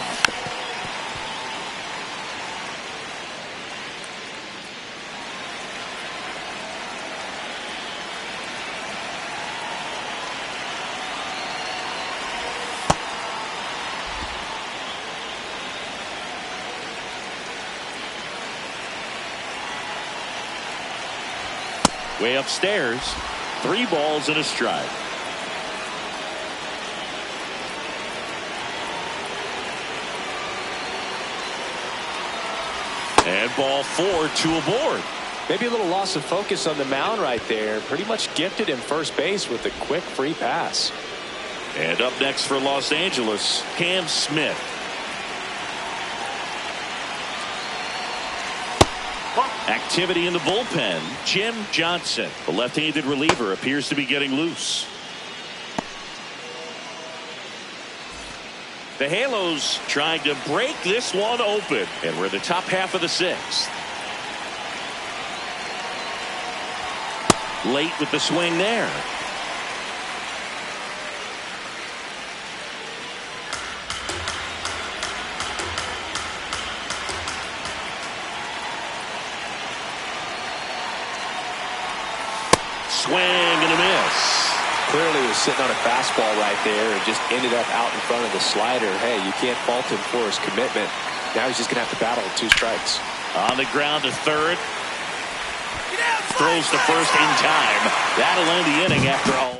Way upstairs, 3 balls and a strike. And ball 4, 2 aboard. Maybe a little loss of focus on the mound right there. Pretty much gifted him first base with a quick free pass. And up next for Los Angeles, Cam Smith. Activity in the bullpen. Jim Johnson, the left-handed reliever, appears to be getting loose. The Halos trying to break this one open, and we're in the top half of the 6th. Late with the swing there. Swing and a miss. Clearly he was sitting on a fastball right there and just ended up out in front of the slider. Hey, you can't fault him for his commitment. Now he's just going to have to battle with 2 strikes. On the ground to third. Throws to first in time. That'll end the inning after a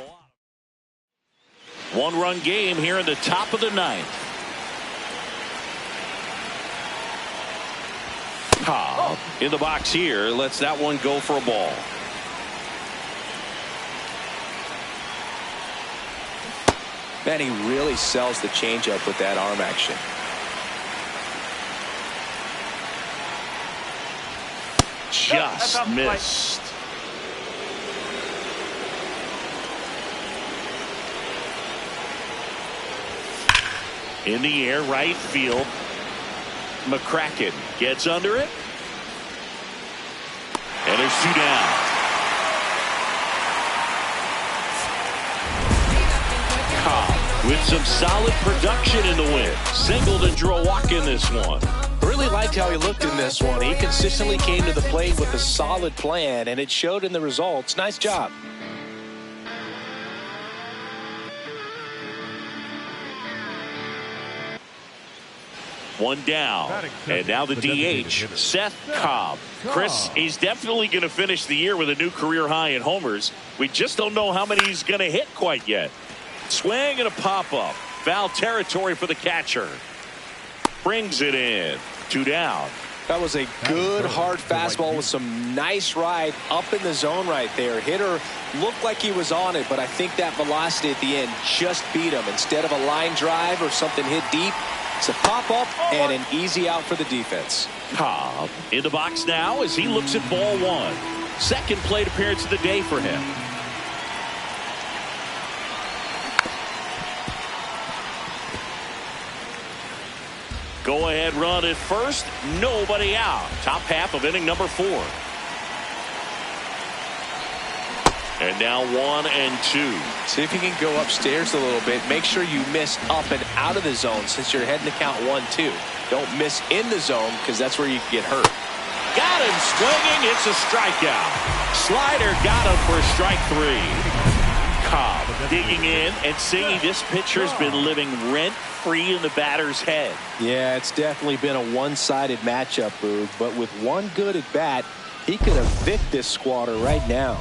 1-run game here in the top of the 9th. Cobb in the box here. Lets that one go for a ball. Man, he really sells the changeup with that arm action. Just missed. In the air, right field. McCracken gets under it. And there's 2 down. With some solid production in the win. Singled and drew a walk in this one. Really liked how he looked in this one. He consistently came to the plate with a solid plan, and it showed in the results. Nice job. One down. And now the DH, Szen Cobb. Chris, he's definitely going to finish the year with a new career high in homers. We just don't know how many he's going to hit quite yet. Swing and a pop-up. Foul territory for the catcher. Brings it in. 2 down. That was a good hard fastball with some nice ride up in the zone right there. Hitter looked like he was on it, but I think that velocity at the end just beat him. Instead of a line drive or something hit deep, it's a pop-up and an easy out for the defense. Cobb in the box now as he looks at ball 1. Second plate appearance of the day for him. Go ahead run at first. Nobody out. Top half of inning number 4. And now 1 and 2. See if you can go upstairs a little bit. Make sure you miss up and out of the zone since you're heading to count 1-2. Don't miss in the zone because that's where you can get hurt. Got him swinging. It's a strikeout. Slider got him for strike 3. Cobb Digging in and singing, this pitcher's been living rent-free in the batter's head. Yeah, it's definitely been a one-sided matchup, Boog, but with one good at bat, he could evict this squatter right now.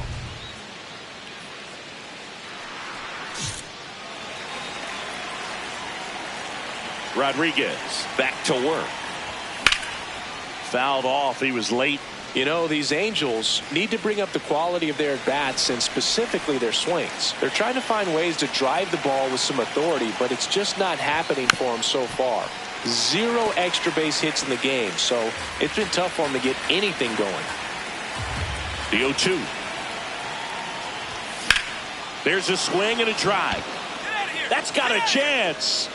Rodriguez back to work. Fouled off. He was late. You know, these Angels need to bring up the quality of their bats and specifically their swings. They're trying to find ways to drive the ball with some authority, but it's just not happening for them so far. 0 extra base hits in the game, so it's been tough for them to get anything going. The 0-2. There's a swing and a drive. That's got a chance.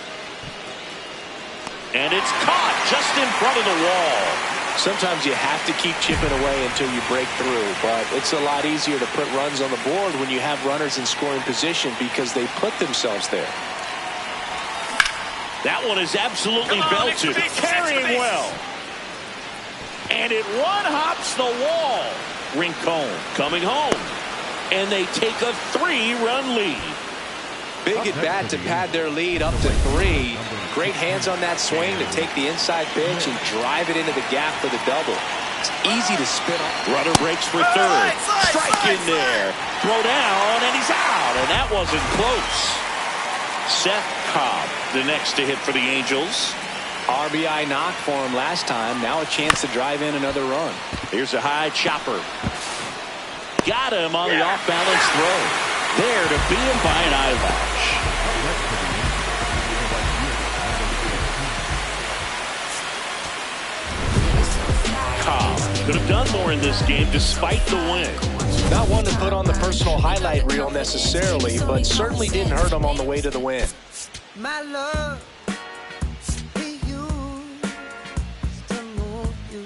And it's caught just in front of the wall. Sometimes you have to keep chipping away until you break through, but it's a lot easier to put runs on the board when you have runners in scoring position because they put themselves there. That one is absolutely belted, carrying well. And it one-hops the wall. Rincon coming home. And they take a 3-run lead. Big at bat to pad their lead up to 3. Great hands on that swing to take the inside pitch and drive it into the gap for the double. It's easy to spin off. Runner breaks for third. Strike in there. Throw down, and he's out. And that wasn't close. Szen Cobb, the next to hit for the Angels. RBI knock for him last time. Now a chance to drive in another run. Here's a high chopper. Got him on the off-balance throw. There to beat him by an eyelash. Cobb could have done more in this game despite the win. Not one to put on the personal highlight reel necessarily, but certainly didn't hurt him on the way to the win. My love, we used to know you.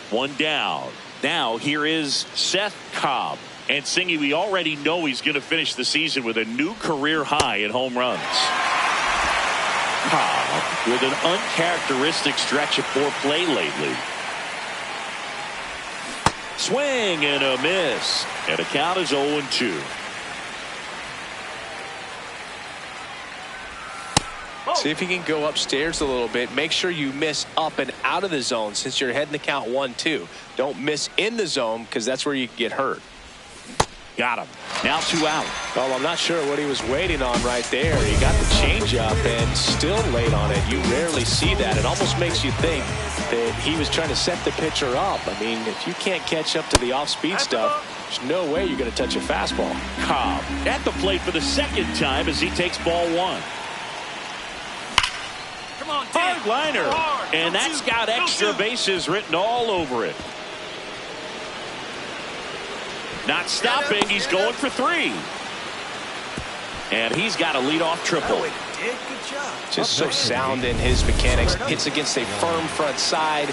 One down. Now here is Szen Cobb. And Singy, we already know he's going to finish the season with a new career high in home runs. Cobb with an uncharacteristic stretch of poor play lately. Swing and a miss. And the count is 0-2. See if you can go upstairs a little bit. Make sure you miss up and out of the zone since you're heading the count 1-2. Don't miss in the zone because that's where you get hurt. Got him. Now 2 out. Well, I'm not sure what he was waiting on right there. He got the changeup and still late on it. You rarely see that. It almost makes you think that he was trying to set the pitcher up. I mean, if you can't catch up to the off-speed stuff, there's no way you're going to touch a fastball. Cobb at the plate for the second time as he takes ball 1. Hard liner, and that's got extra bases written all over it. Not stopping, he's going for 3. And he's got a leadoff triple. Just so sound in his mechanics. Hits against a firm front side,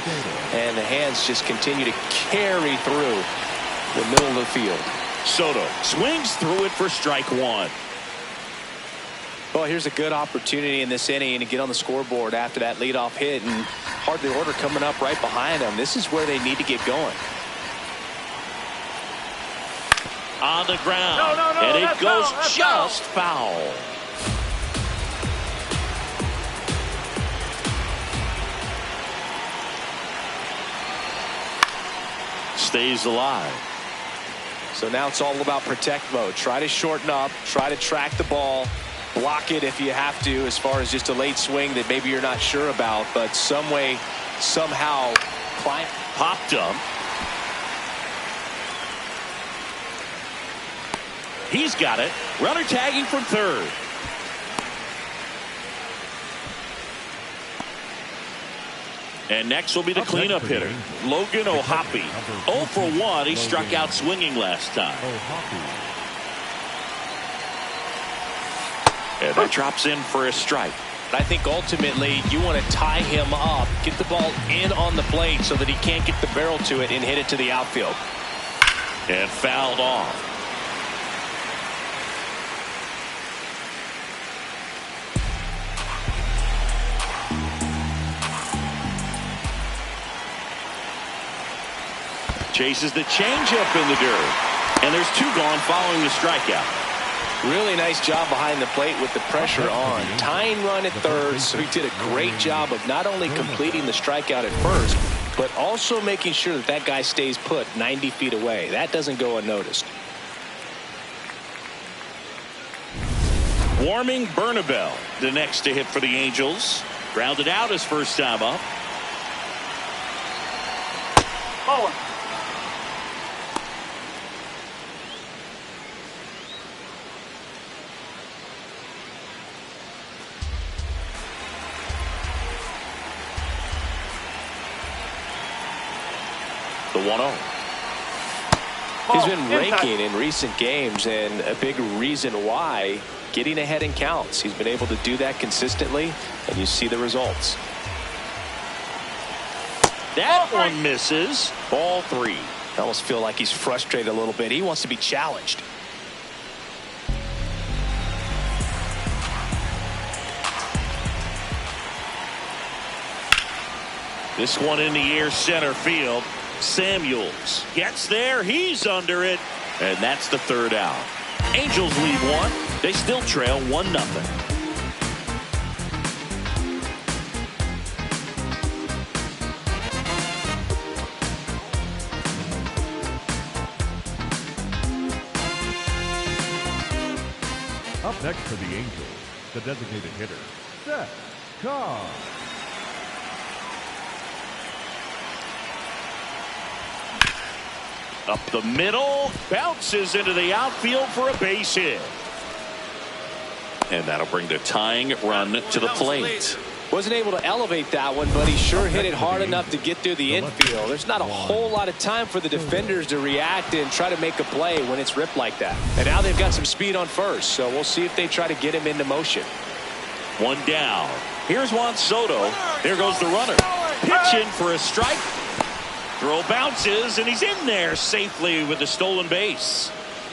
and the hands just continue to carry through the middle of the field. Soto swings through it for strike 1. Well, here's a good opportunity in this inning to get on the scoreboard after that leadoff hit, and hardly order coming up right behind them. This is where they need to get going. On the ground, and it goes just foul. Stays alive. So now it's all about protect mode. Try to shorten up, try to track the ball. Block it if you have to, as far as just a late swing that maybe you're not sure about, but some way, somehow, climb. Popped him. He's got it. Runner tagging from third. And next will be the cleanup hitter, Logan O'Hoppe. 0 for 1. He struck out swinging last time. And that drops in for a strike. I think ultimately you want to tie him up, get the ball in on the plate so that he can't get the barrel to it and hit it to the outfield. And fouled off. Chases the changeup in the dirt. And there's 2 gone following the strikeout. Really nice job behind the plate with the pressure on. Tying run at third, so he did a great job of not only completing the strikeout at first, but also making sure that that guy stays put 90 feet away. That doesn't go unnoticed. Warming Bernabel, the next to hit for the Angels. Grounded out his first time up. Forward. The 1-0. He's been raking in recent games, and a big reason why, getting ahead in counts. He's been able to do that consistently, and you see the results. That one misses. Ball 3. I almost feel like he's frustrated a little bit. He wants to be challenged. This one in the air, center field. Samuels gets there. He's under it. And that's the 3rd out. Angels lead 1. They still trail 1-0. Up next for the Angels, the designated hitter, Szen Cobb. Up the middle, bounces into the outfield for a base hit. And that'll bring the tying run to the plate. Wasn't able to elevate that one, but he sure hit it hard enough to get through the infield. There's not a whole lot of time for the defenders to react and try to make a play when it's ripped like that. And now they've got some speed on first, so we'll see if they try to get him into motion. 1 down. Here's Juan Soto. There goes the runner. Pitch in for a strike. Throw bounces, and he's in there safely with the stolen base.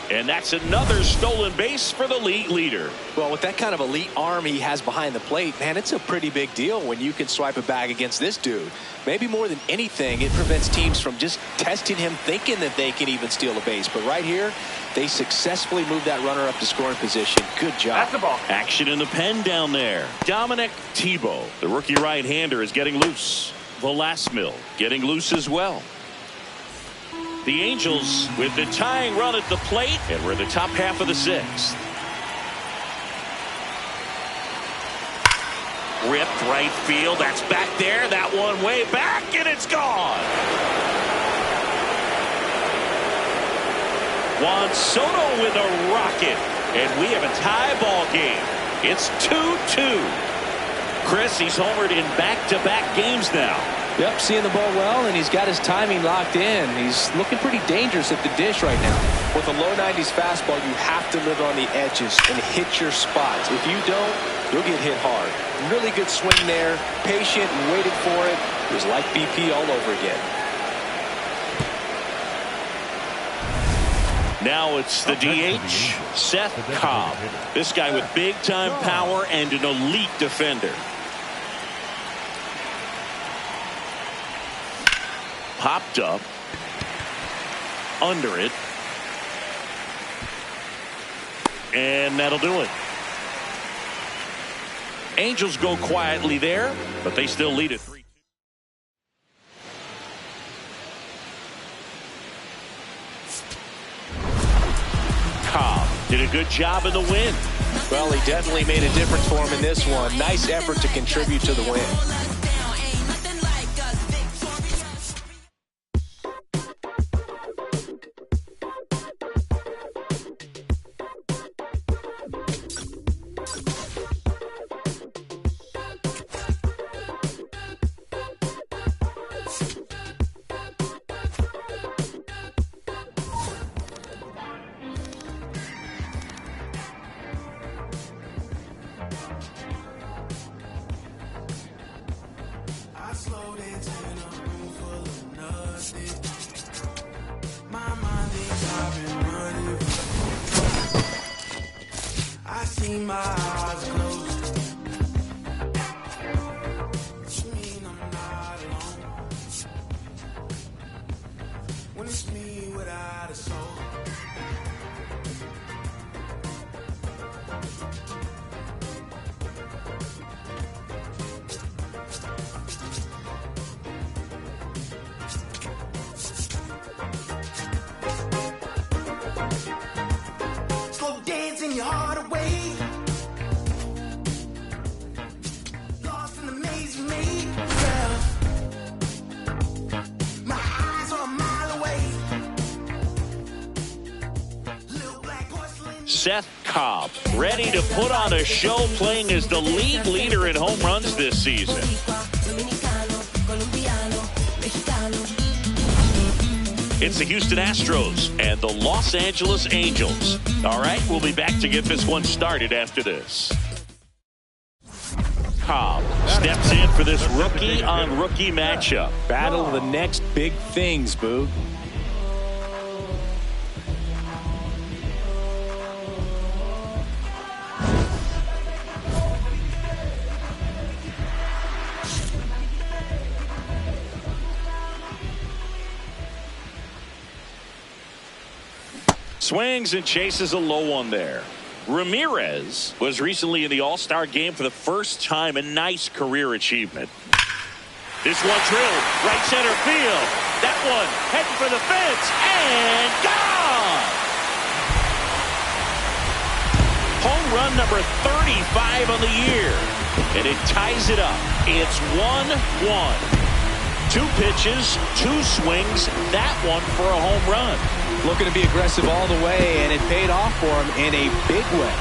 And that's another stolen base for the league leader. Well, with that kind of elite arm he has behind the plate, man, it's a pretty big deal when you can swipe a bag against this dude. Maybe more than anything, it prevents teams from just testing him, thinking that they can even steal a base. But right here, they successfully moved that runner up to scoring position. Good job. That's the ball. Action in the pen down there. Dominic Tebow, the rookie right-hander, is getting loose. Velasquez getting loose as well. The Angels with the tying run at the plate, and we're in the top half of the 6th. Ripped right field. That's back there. That one way back, and it's gone. Juan Soto with a rocket, and we have a tie ball game. It's 2-2. Chris, he's homered in back-to-back games now. Yep, seeing the ball well, and he's got his timing locked in. He's looking pretty dangerous at the dish right now. With a low 90s fastball, you have to live on the edges and hit your spots. If you don't, you'll get hit hard. Really good swing there, patient, waited for it. It was like BP all over again. Now it's the DH, Szen Cobb. This guy with big-time power and an elite defender. Popped up. Under it. And that'll do it. Angels go quietly there, but they still lead it 3-2. Cobb did a good job in the win. Well, he definitely made a difference for him in this one. Nice effort to contribute to the win. My eyes closed. You mean I'm not alone when it's me without a soul. Szen Cobb, ready to put on a show, playing as the league leader in home runs this season. It's the Houston Astros and the Los Angeles Angels. All right, we'll be back to get this one started after this. Cobb steps in for this rookie-on-rookie matchup. Battle of the next big things, Boog. Swings and chases a low one there. Ramirez was recently in the All-Star game for the first time, a nice career achievement. This one drilled right center field. That one heading for the fence and gone. Home run number 35 on the year, and it ties it up. It's 1-1. 2 pitches, 2 swings, that one for a home run. Looking to be aggressive all the way, and it paid off for him in a big way.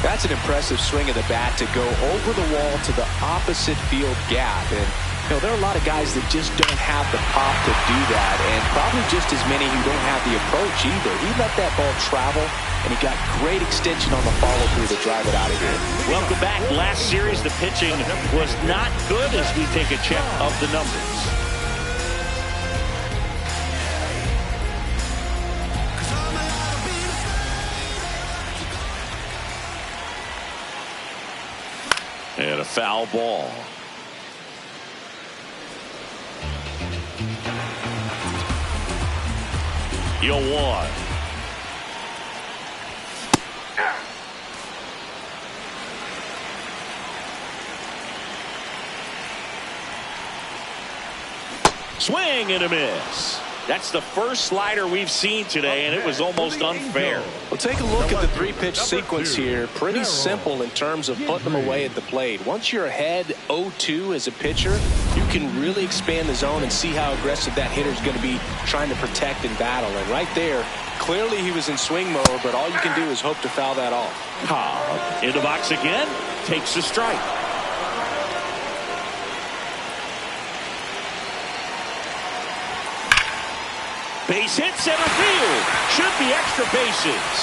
That's an impressive swing of the bat to go over the wall to the opposite field gap. And you know, there are a lot of guys that just don't have the pop to do that, and probably just as many who don't have the approach either. He let that ball travel, and he got great extension on the follow-through to drive it out of here. Welcome back. Last series, the pitching was not good as we take a check of the numbers. And a foul ball. You'll want. Swing and a miss. That's the first slider we've seen today, and it was almost unfair. Well, take a look at the 3-pitch sequence here. Pretty simple in terms of putting them away at the plate. Once you're ahead 0-2 as a pitcher, you can really expand the zone and see how aggressive that hitter's going to be trying to protect and battle. And right there, clearly he was in swing mode, but all you can do is hope to foul that off. Cobb in the box again, takes a strike. Base hit, center field. Should be extra bases.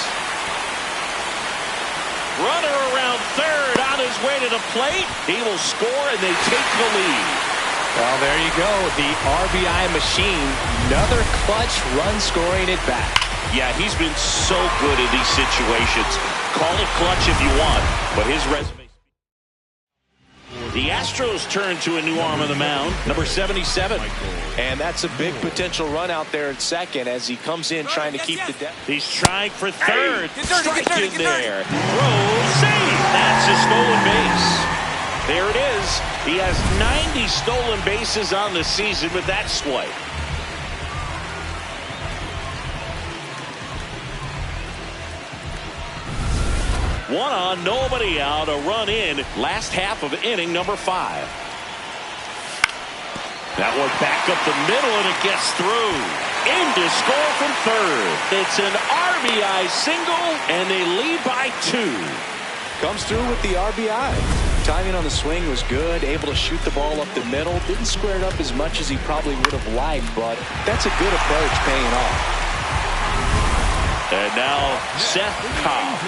Runner around third on his way to the plate. He will score, and they take the lead. Well, there you go. The RBI machine. Another clutch run scoring at bat. Yeah, he's been so good in these situations. Call it clutch if you want, but his resume. The Astros turn to a new arm on the mound, number 77. And that's a big potential run out there at second as he comes in trying to keep the depth. He's trying for third. Strike in there. Throw, save. That's a stolen base. There it is. He has 90 stolen bases on the season with that swipe. One on, nobody out, a run in. Last half of inning number 5. That one back up the middle, and it gets through. In to score from third. It's an RBI single, and they lead by 2. Comes through with the RBI. Timing on the swing was good, able to shoot the ball up the middle. Didn't square it up as much as he probably would have liked, but that's a good approach paying off. And now Szen Cobb.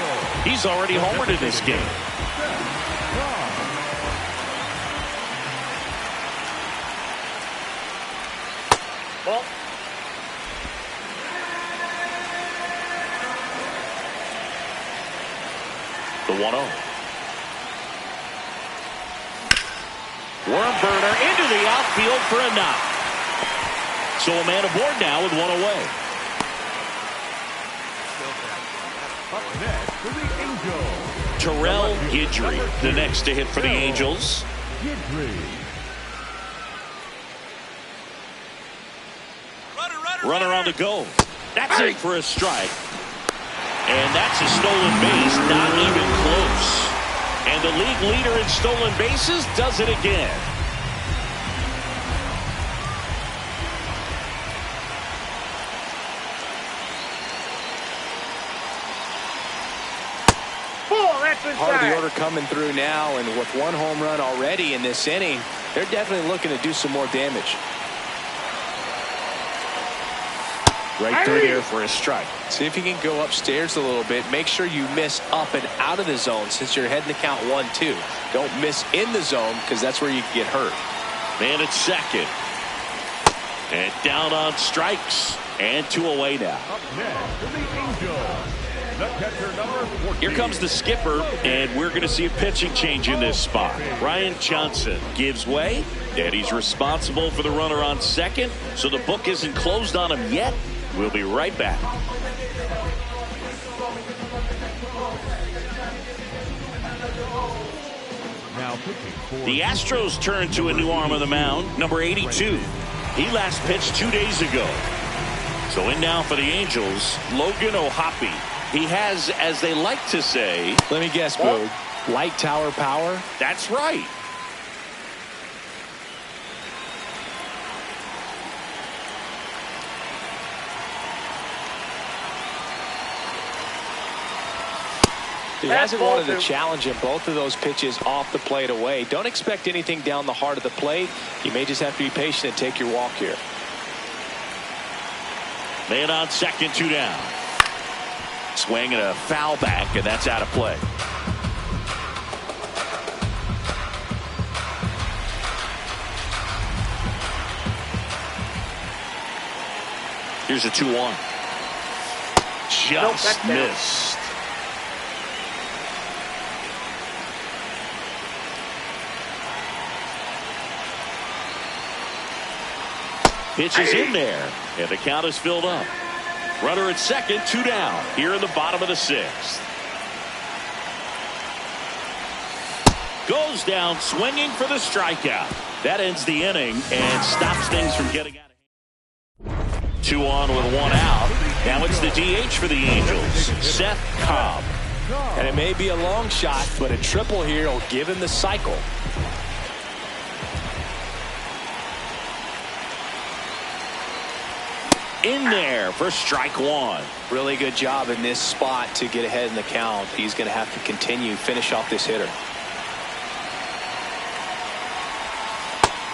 He's already homered in this game. Well, the 1-0. Worm burner into the outfield for a knock. So a man aboard now with 1 away. Up next for the Angels, Terrell Guidry, the next to hit for the Angels. Runner on the go. That's it for a strike. And that's a stolen base, not even close. And the league leader in stolen bases does it again. Part of the order coming through now, and with one home run already in this inning, they're definitely looking to do some more damage. Right through there for a strike. See if you can go upstairs a little bit. Make sure you miss up and out of the zone since you're heading to count 1-2. Don't miss in the zone because that's where you can get hurt. Man at second. And down on strikes. And 2 away now. Up next, the Angels. The catcher number 14. Here comes the skipper, and we're going to see a pitching change in this spot. Ryan Johnson gives way, and he's responsible for the runner on second, so the book isn't closed on him yet. We'll be right back. Now pitching for The Astros turn to a new arm on the mound, number 82. He last pitched 2 days ago. So in now for the Angels, Logan O'Hoppe. He has, as they like to say, let me guess, Boog, light tower power? That's right. He hasn't wanted to challenge him. Both of those pitches off the plate away. Don't expect anything down the heart of the plate. You may just have to be patient and take your walk here. Man on second, 2 down. Swing and a foul back, and that's out of play. Here's a 2-1. Just missed. Pitch is in there, and the count is filled up. Runner at second, 2 down, here in the bottom of the 6th. Goes down swinging for the strikeout. That ends the inning and stops things from getting out of hand. 2 on with 1 out. Now it's the DH for the Angels, Szen Cobb. And it may be a long shot, but a triple here will give him the cycle. In there for strike 1. Really good job in this spot to get ahead in the count. He's going to have to continue, finish off this hitter.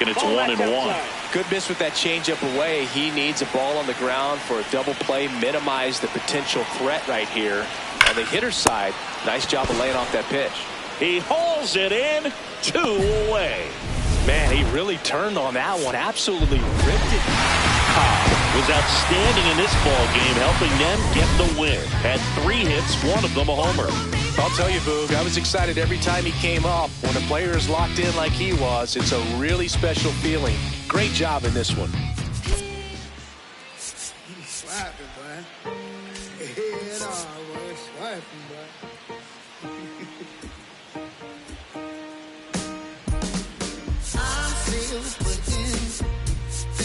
And it's 1-1. Good miss with that changeup away. He needs a ball on the ground for a double play, minimize the potential threat right here. On the hitter's side, nice job of laying off that pitch. He hauls it in, 2 away. Man, he really turned on that one. Absolutely ripped it. Cobb was outstanding in this ball game, helping them get the win. Had 3 hits, 1 of them a homer. I'll tell you, Boog, I was excited every time he came up. When a player is locked in like he was, it's a really special feeling. Great job in this one. Slapping, boy. Head on, boy. Slapping, boy. I'm still putting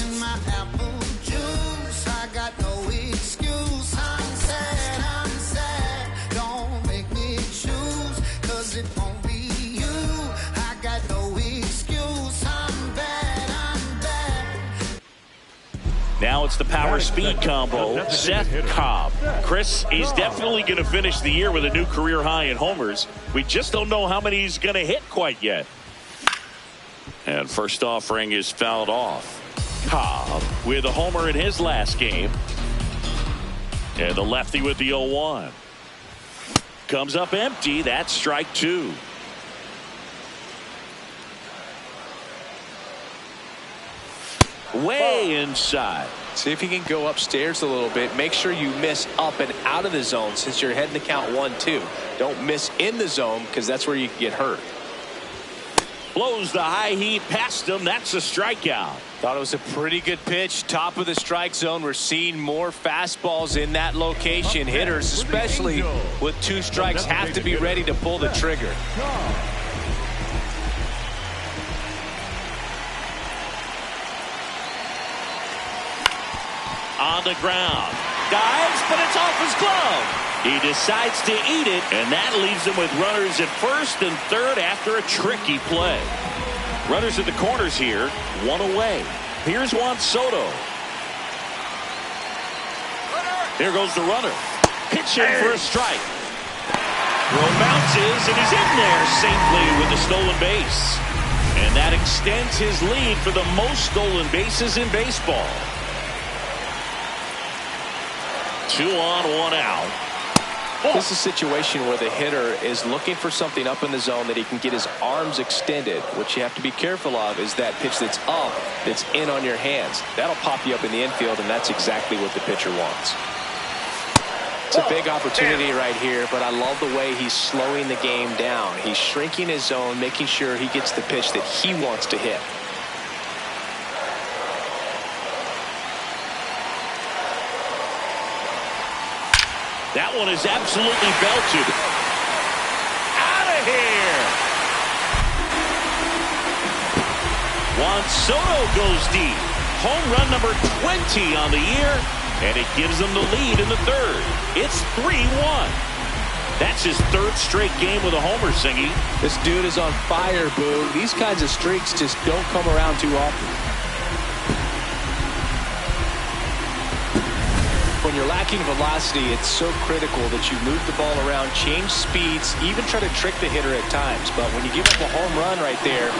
in my apple juice. I got no excuse. I'm sad. Don't make me choose, 'cause it won't be you. I got no excuse. I'm bad. Now it's the power speed combo, Szen Cobb. Chris, he's definitely going to finish the year with a new career high in homers. We just don't know how many he's going to hit quite yet. And first offering is fouled off. Cobb with a homer in his last game. And the lefty with the 0-1. Comes up empty. That's strike 2. Way inside. See if you can go upstairs a little bit. Make sure you miss up and out of the zone since you're heading to count 1-2. Don't miss in the zone because that's where you can get hurt. Blows the high heat past him. That's a strikeout. Thought it was a pretty good pitch. Top of the strike zone. We're seeing more fastballs in that location. Hitters, especially with 2 strikes, have to be ready to pull the trigger. On the ground. Dives, but it's off his glove. He decides to eat it, and that leaves him with runners at first and third after a tricky play. Runners at the corners here, 1 away. Here's Juan Soto. There goes the runner. Pitching for a strike. Throw bounces, and he's in there safely with the stolen base. And that extends his lead for the most stolen bases in baseball. 2 on, 1 out. This is a situation where the hitter is looking for something up in the zone that he can get his arms extended. What you have to be careful of is that pitch that's up, that's in on your hands. That'll pop you up in the infield, and that's exactly what the pitcher wants. It's a big opportunity right here, but I love the way he's slowing the game down. He's shrinking his zone, making sure he gets the pitch that he wants to hit. That one is absolutely belted. Out of here. Juan Soto goes deep. Home run number 20 on the year, and it gives them the lead in the third. It's 3-1. That's his third straight game with a homer, Singy. This dude is on fire, Boo. These kinds of streaks just don't come around too often. When you're lacking velocity, it's so critical that you move the ball around, change speeds, even try to trick the hitter at times. But when you give up a home run right there,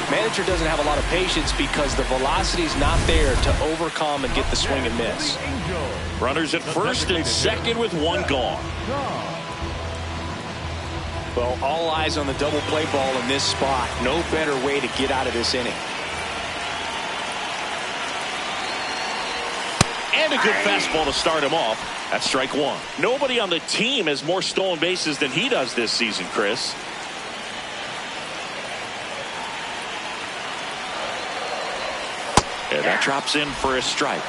manager doesn't have a lot of patience because the velocity is not there to overcome and get the swing and miss. Runners at first and second with 1 gone. Well, all eyes on the double play ball in this spot. No better way to get out of this inning. And a good fastball to start him off. That's strike 1. Nobody on the team has more stolen bases than he does this season, Chris. And that drops in for a strike.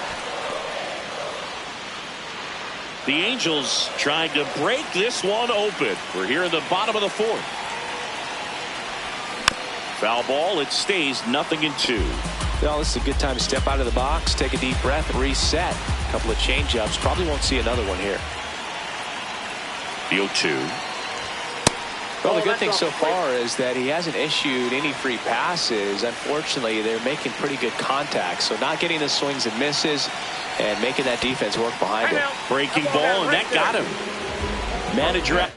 The Angels trying to break this one open. We're here in the bottom of the 4th. Foul ball. It stays 0-2. Well, this is a good time to step out of the box, take a deep breath, and reset. A couple of changeups. Probably won't see another one here. The 0-2. Well, the good thing so far is that he hasn't issued any free passes. Unfortunately, they're making pretty good contact. So not getting the swings and misses and making that defense work behind him. Breaking ball, and that got him. Manager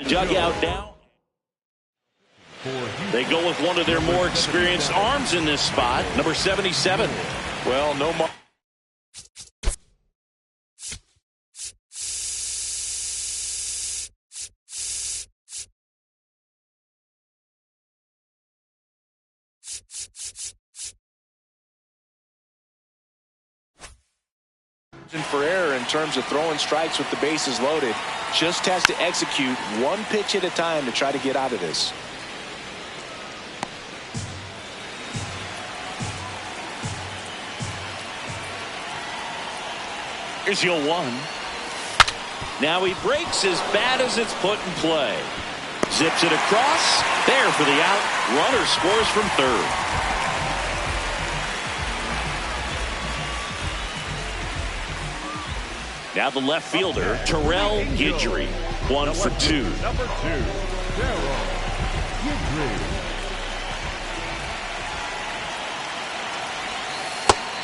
Dugout now. They go with one of their more experienced arms in this spot, number 77. Well, no more. For error in terms of throwing strikes with the bases loaded. Just has to execute one pitch at a time to try to get out of this. Here's your 1. Now he breaks as bad as it's put in play. Zips it across. There for the out. Runner scores from third. Now the left fielder, Terrell Guidry, 1 for 2. Number 2, Terrell Guidry.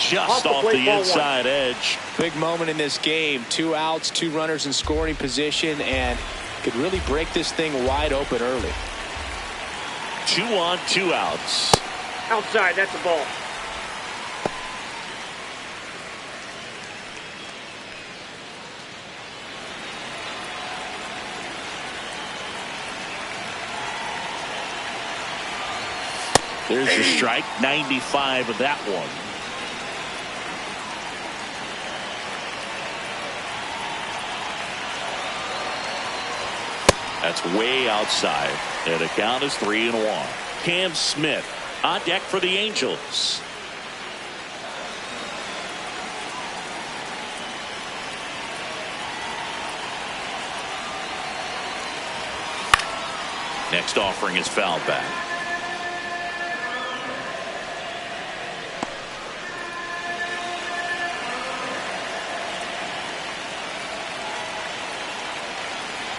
Just off the inside edge. Big moment in this game. 2 outs, 2 runners in scoring position, and could really break this thing wide open early. 2 on, 2 outs. Outside, that's a ball. There's the strike, 95 of that one. That's way outside. And the count is 3-1. Cam Smith on deck for the Angels. Next offering is fouled back.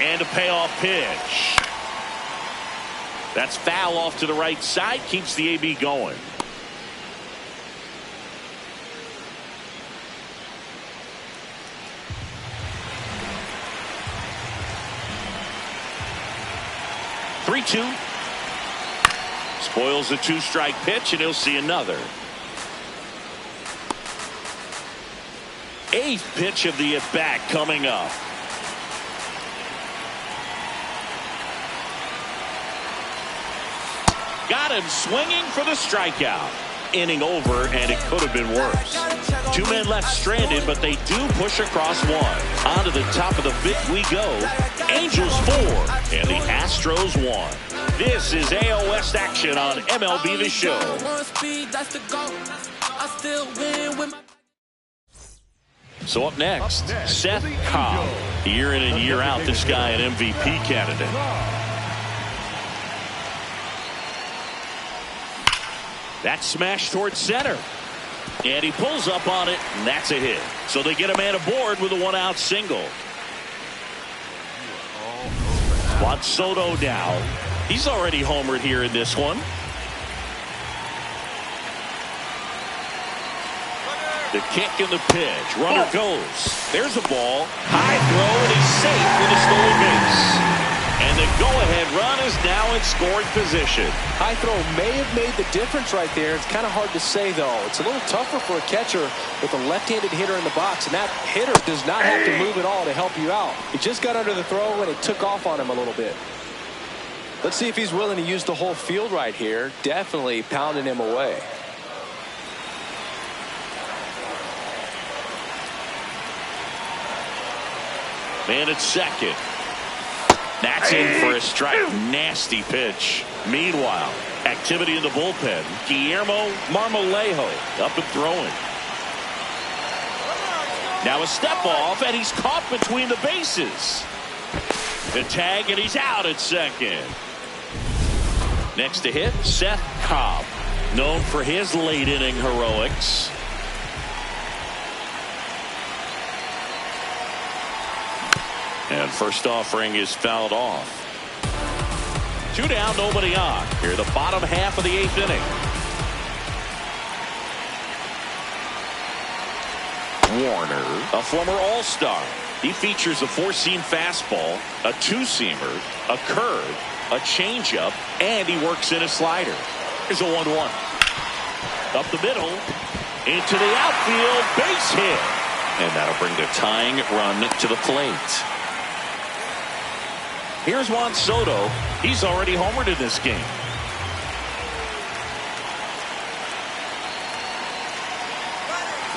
And a payoff pitch. That's foul off to the right side. Keeps the AB going. Three-two. Spoils the 2-strike pitch, and he'll see another. 8th pitch of the at-bat coming up. Got him swinging for the strikeout. Inning over, and it could have been worse. 2 men left stranded, but they do push across 1. On to the top of the 5th we go. Angels 4 and the Astros 1. This is AL West action on MLB The Show. So up next, Szen Cobb. Year in and year out, this guy an MVP candidate. That smash towards center. And he pulls up on it, and that's a hit. So they get a man aboard with a 1-out single. Juan Soto now. He's already homered here in this one. The kick and the pitch. Runner goes. There's a ball. High throw, and he's safe with a stolen base. And the go-ahead run is now in scoring position. High throw may have made the difference right there. It's kind of hard to say, though. It's a little tougher for a catcher with a left-handed hitter in the box, and that hitter does not have to move at all to help you out. He just got under the throw, and it took off on him a little bit. Let's see if he's willing to use the whole field right here. Definitely pounding him away. Man at second. That's in for a strike. Nasty pitch. Meanwhile, activity in the bullpen. Guillermo Marmolejo up and throwing. Now a step off, and he's caught between the bases. The tag, and he's out at second. Next to hit, Szen Cobb, known for his late inning heroics. And first offering is fouled off. 2 down, nobody on. Here, the bottom half of the 8th inning. Warner, a former All-Star, He features a four-seam fastball, a two-seamer, a curve, a changeup, and he works in a slider. Here's a 1-1. Up the middle, into the outfield, base hit. And that'll bring the tying run to the plate. Here's Juan Soto. He's already homered in this game.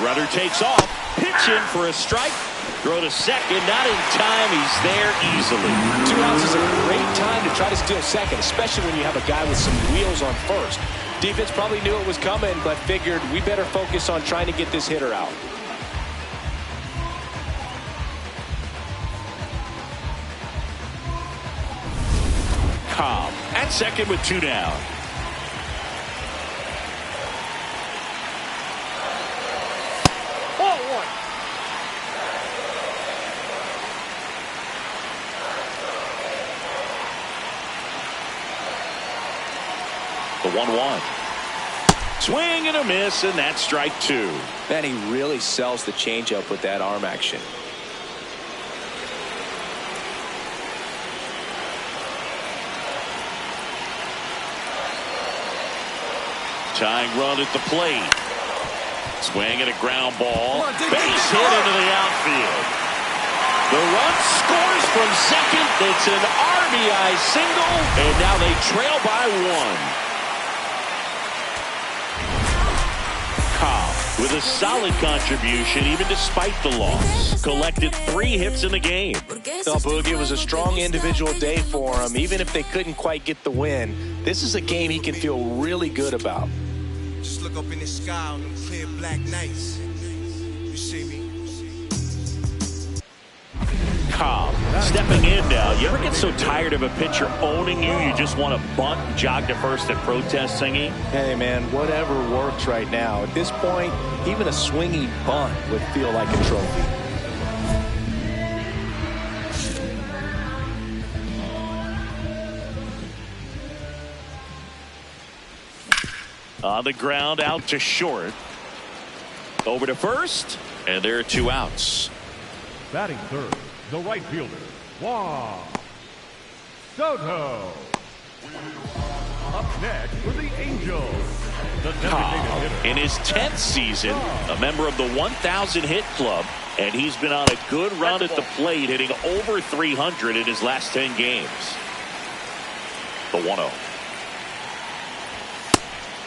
Runner takes off. Pitch in for a strike. Throw to second. Not in time. He's there easily. 2 outs is a great time to try to steal second, especially when you have a guy with some wheels on first. Defense probably knew it was coming, but figured we better focus on trying to get this hitter out. Cobb at second with 2 down. The 1-1. Swing and a miss, and that's strike 2. Man, he really sells the changeup with that arm action. Tying run at the plate. Swing and a ground ball. Base hit into the outfield. The run scores from second. It's an RBI single, and now they trail by 1. With a solid contribution, even despite the loss. Collected 3 hits in the game. No, Boog, it was a strong individual day for him. Even if they couldn't quite get the win, this is a game he can feel really good about. Just look up in the sky on them clear black nights. You see me? Cobb stepping in now. You ever get so tired of a pitcher owning you, you just want to bunt, jog to first and protest, Singy? Hey, man, whatever works right now. At this point, even a swinging bunt would feel like a trophy. On the ground, out to short. Over to first, and there are 2 outs. Batting third, the right fielder, Juan Soto. Up next for the Angels, the designated hitter, in his 10th season, a member of the 1,000 hit club, and he's been on a good run at the plate, hitting over 300 in his last 10 games. The 1-0.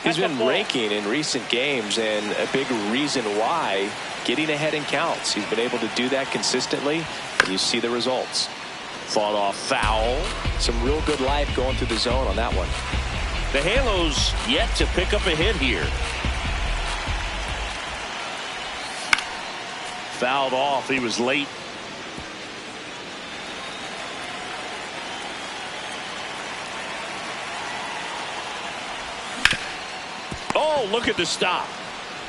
He's been raking in recent games, and a big reason why, getting ahead in counts. He's been able to do that consistently, and you see the results. Fought off foul. Some real good life going through the zone on that one. The Halos yet to pick up a hit here. Fouled off. He was late. Oh, look at the stop.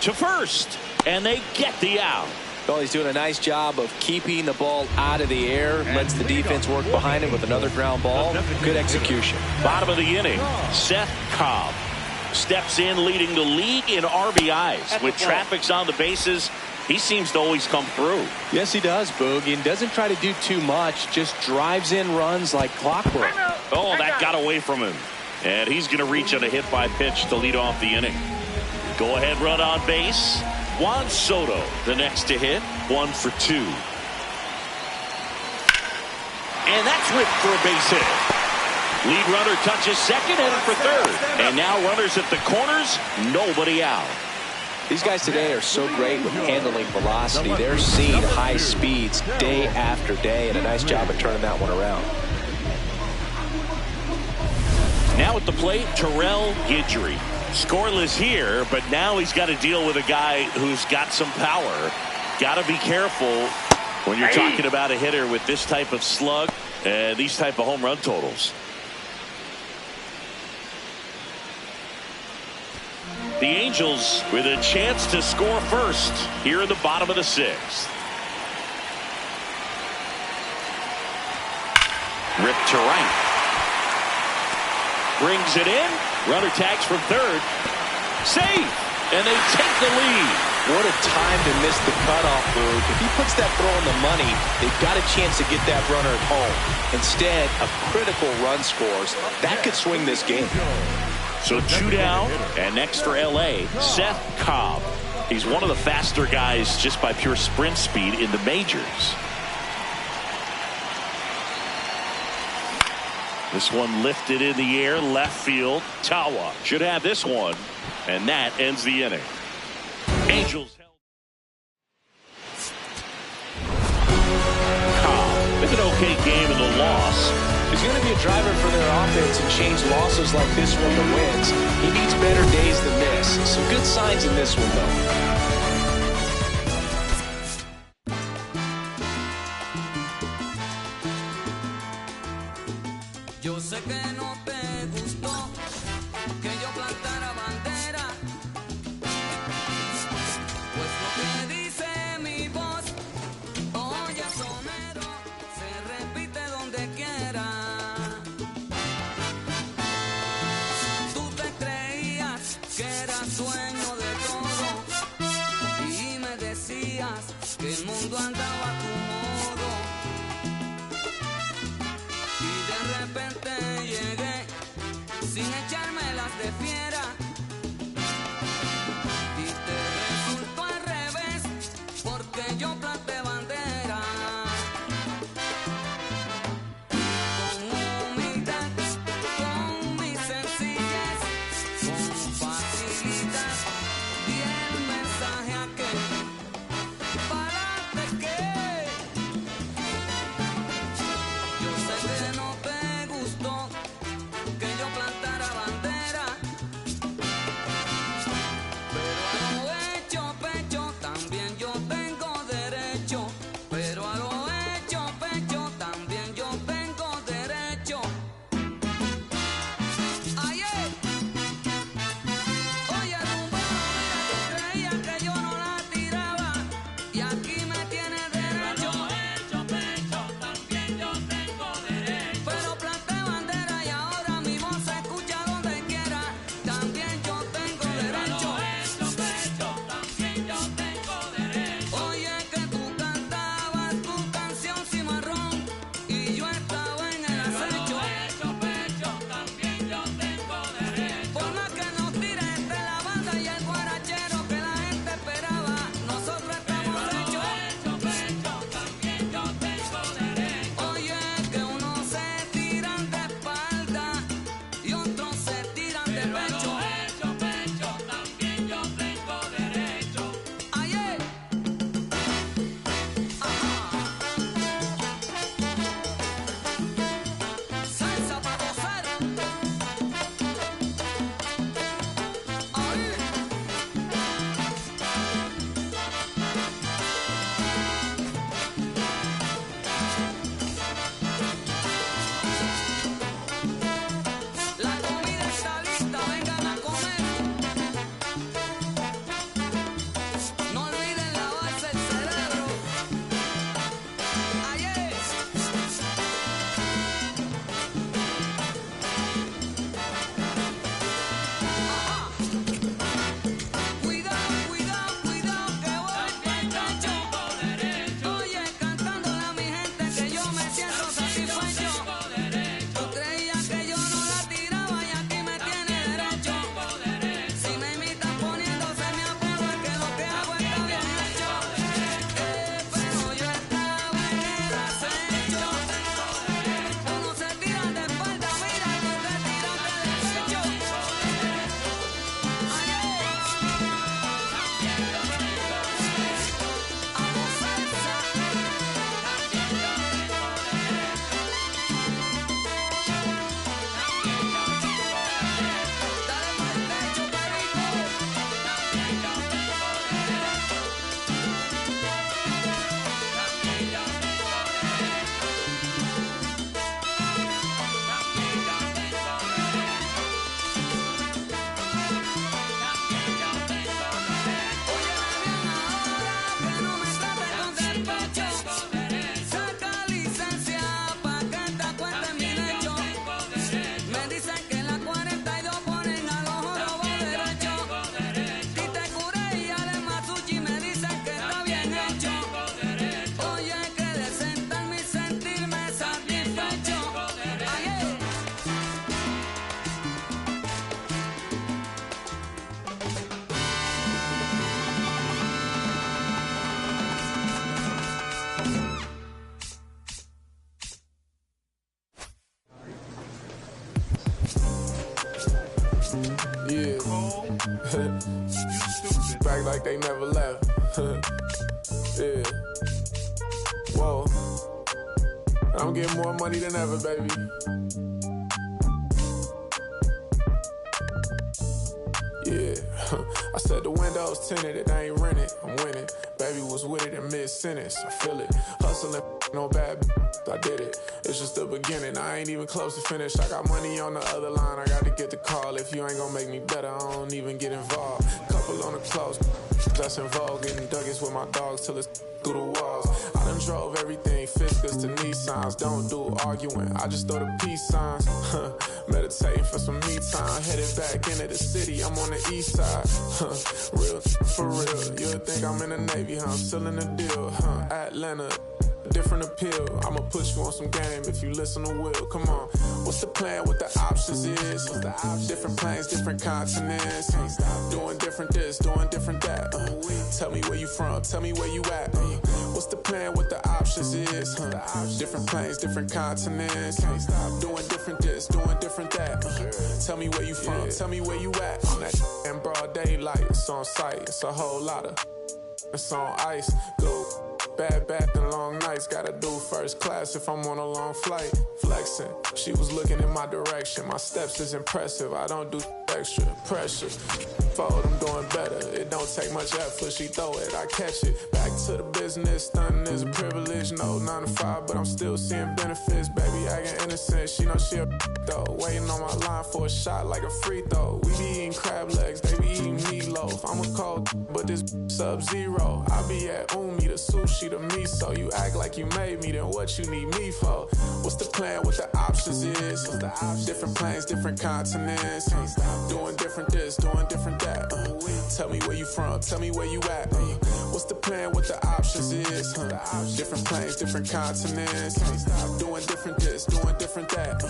To first. And they get the out. Well, he's doing a nice job of keeping the ball out of the air. Lets the defense work behind him with another ground ball. Good execution. Bottom of the inning, Szen Cobb steps in, leading the league in RBIs. With traffic's on the bases, he seems to always come through. Yes, he does, Boog. He doesn't try to do too much. Just drives in runs like clockwork. Oh, that got away from him. And he's going to reach on a hit by pitch to lead off the inning. Go ahead run on base. Juan Soto, the next to hit, 1 for 2. And that's ripped for a base hit. Lead runner touches second, headed for third. And now runners at the corners, nobody out. These guys today are so great with handling velocity. They're seeing high speeds day after day, and a nice job of turning that one around. Now at the plate, Terrell Guidry. Scoreless here, but now he's got to deal with a guy who's got some power. Got to be careful when you're talking about a hitter with this type of slug and these type of home run totals. The Angels with a chance to score first here in the bottom of the 6th. Ripped to right. Brings it in. Runner tags from third. Safe. And they take the lead. What a time to miss the cutoff, Luke. If he puts that throw on the money, they've got a chance to get that runner at home. Instead, a critical run scores. That could swing this game. So 2 down, and next for LA, Szen Cobb. He's one of the faster guys just by pure sprint speed in the majors. This one lifted in the air, left field. Tawa should have this one, and that ends the inning. Angels held. Cobb with an okay game in the loss. He's going to be a driver for their offense and change losses like this one to wins. He needs better days than this. Some good signs in this one, though. Yo sé que no te gustó que yo plantara bandera, pues lo que dice mi voz, oye sonero, se repite donde quiera. Tú te creías que era sueño de todo y me decías que el mundo andaba a tu modo. De repente llegué sin echarme las de fiera y te resultó al revés porque yo planté bandera. Con humildad, con mi sencillez, con facilidad di el mensaje aquel. Párate que yo sé que no te gustó que yo plantara bandera, pero a lo hecho pecho también yo tengo derecho, pero a lo hecho pecho también yo tengo derecho. Ayer, oye rumbero, mira, tú creías que yo no la tiraba y aquí me tienes derecho. Pero planté bandera y ahora mi voz se escucha donde quiera. También yo tengo derecho. Oye que tú cantabas tu canción cimarrón y yo estaba en el acecho. Por más que nos tires de la banda y el guarachero que la gente esperaba, nosotros estamos hechos. Oye que unos se tiran de espalda y otros se tiran de pecho. Ayer, salsa para gozar. Ahí. La comida está lista, vengan a comer. No olviden lavarse el cerebro. Ayer. Ajá. Cuidado, cuidado, cuidado que voy pa'l techo. Oye, cantándole a mi gente que yo me siento satisfecho. Tú creías que yo no la tiraba y aquí me tiene derecho. Si me imitan poniéndose mi apodo es que lo que hago está bien hecho. Pero yo estaba en el acecho. Uno se tira de espalda, mira, y tú te tiraste de pecho. Hago salsa. Dale pa'l techo, perrito. Óyeme bien ahora que no me trates con despecho. Saca licencia pa' que te cuenten mi lecho. Me dicen que en la 42 ponen a los jorobos derechos. Si te curé y además su Yeah. Back like they never left. Yeah. Whoa. I'm getting more money than ever, baby. Yeah. I said the window's tinted, it ain't rented. I'm winning. Baby was with it in mid-sentence. I feel it. Hustling, no bad. I did it. It's just the beginning. I ain't even close to finish. I got money on the other line. I got to get the call. If you ain't gonna make me better, I don't even get involved. Couple on the close. That's in vogue. Getting Dougies with my dogs till it's through the walls. I done drove everything, Fiskars to Nissans. Don't do arguing, I just throw the peace signs. Meditating for some me time. Headed back into the city, I'm on the east side. Real for real, you'll think I'm in the Navy, huh? I'm still in the deal, Atlanta, different appeal. I'ma put you on some game if you listen to Will. Come on, what's the plan? What the options is? Different planes, different continents. Doing different this, doing different that. Tell me where you from, tell me where you at. What's the plan? What the options is? Different planes, different continents. Doing different this, doing different that. Tell me where you from, tell me where you at. On that in broad daylight, it's on sight. It's a whole lot of, it's on ice. Go. Bad and long nights, gotta do first class if I'm on a long flight. Flexing, she was looking in my direction. My steps is impressive, I don't do extra pressure. Forward, I'm doing better. It don't take much effort, she throw it, I catch it. Back to the business, stunning is a privilege. No 9 to 5, but I'm still seeing benefits. Baby acting innocent, she know she a though. Waiting on my line for a shot like a free throw. We be eating crab legs, they be eating meatloaf. I'm a cold, but this sub-zero. I be at Umi, the sushi, the miso. You act like you made me, then what you need me for? What's the plan? What the options is? Different planes, different continents. Doing different this, doing different that. Tell me where you from, tell me where you at. What's the plan? What the options is? Different planes, different continents. Doing different this, doing different that.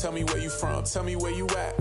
Tell me where you from, tell me where you at.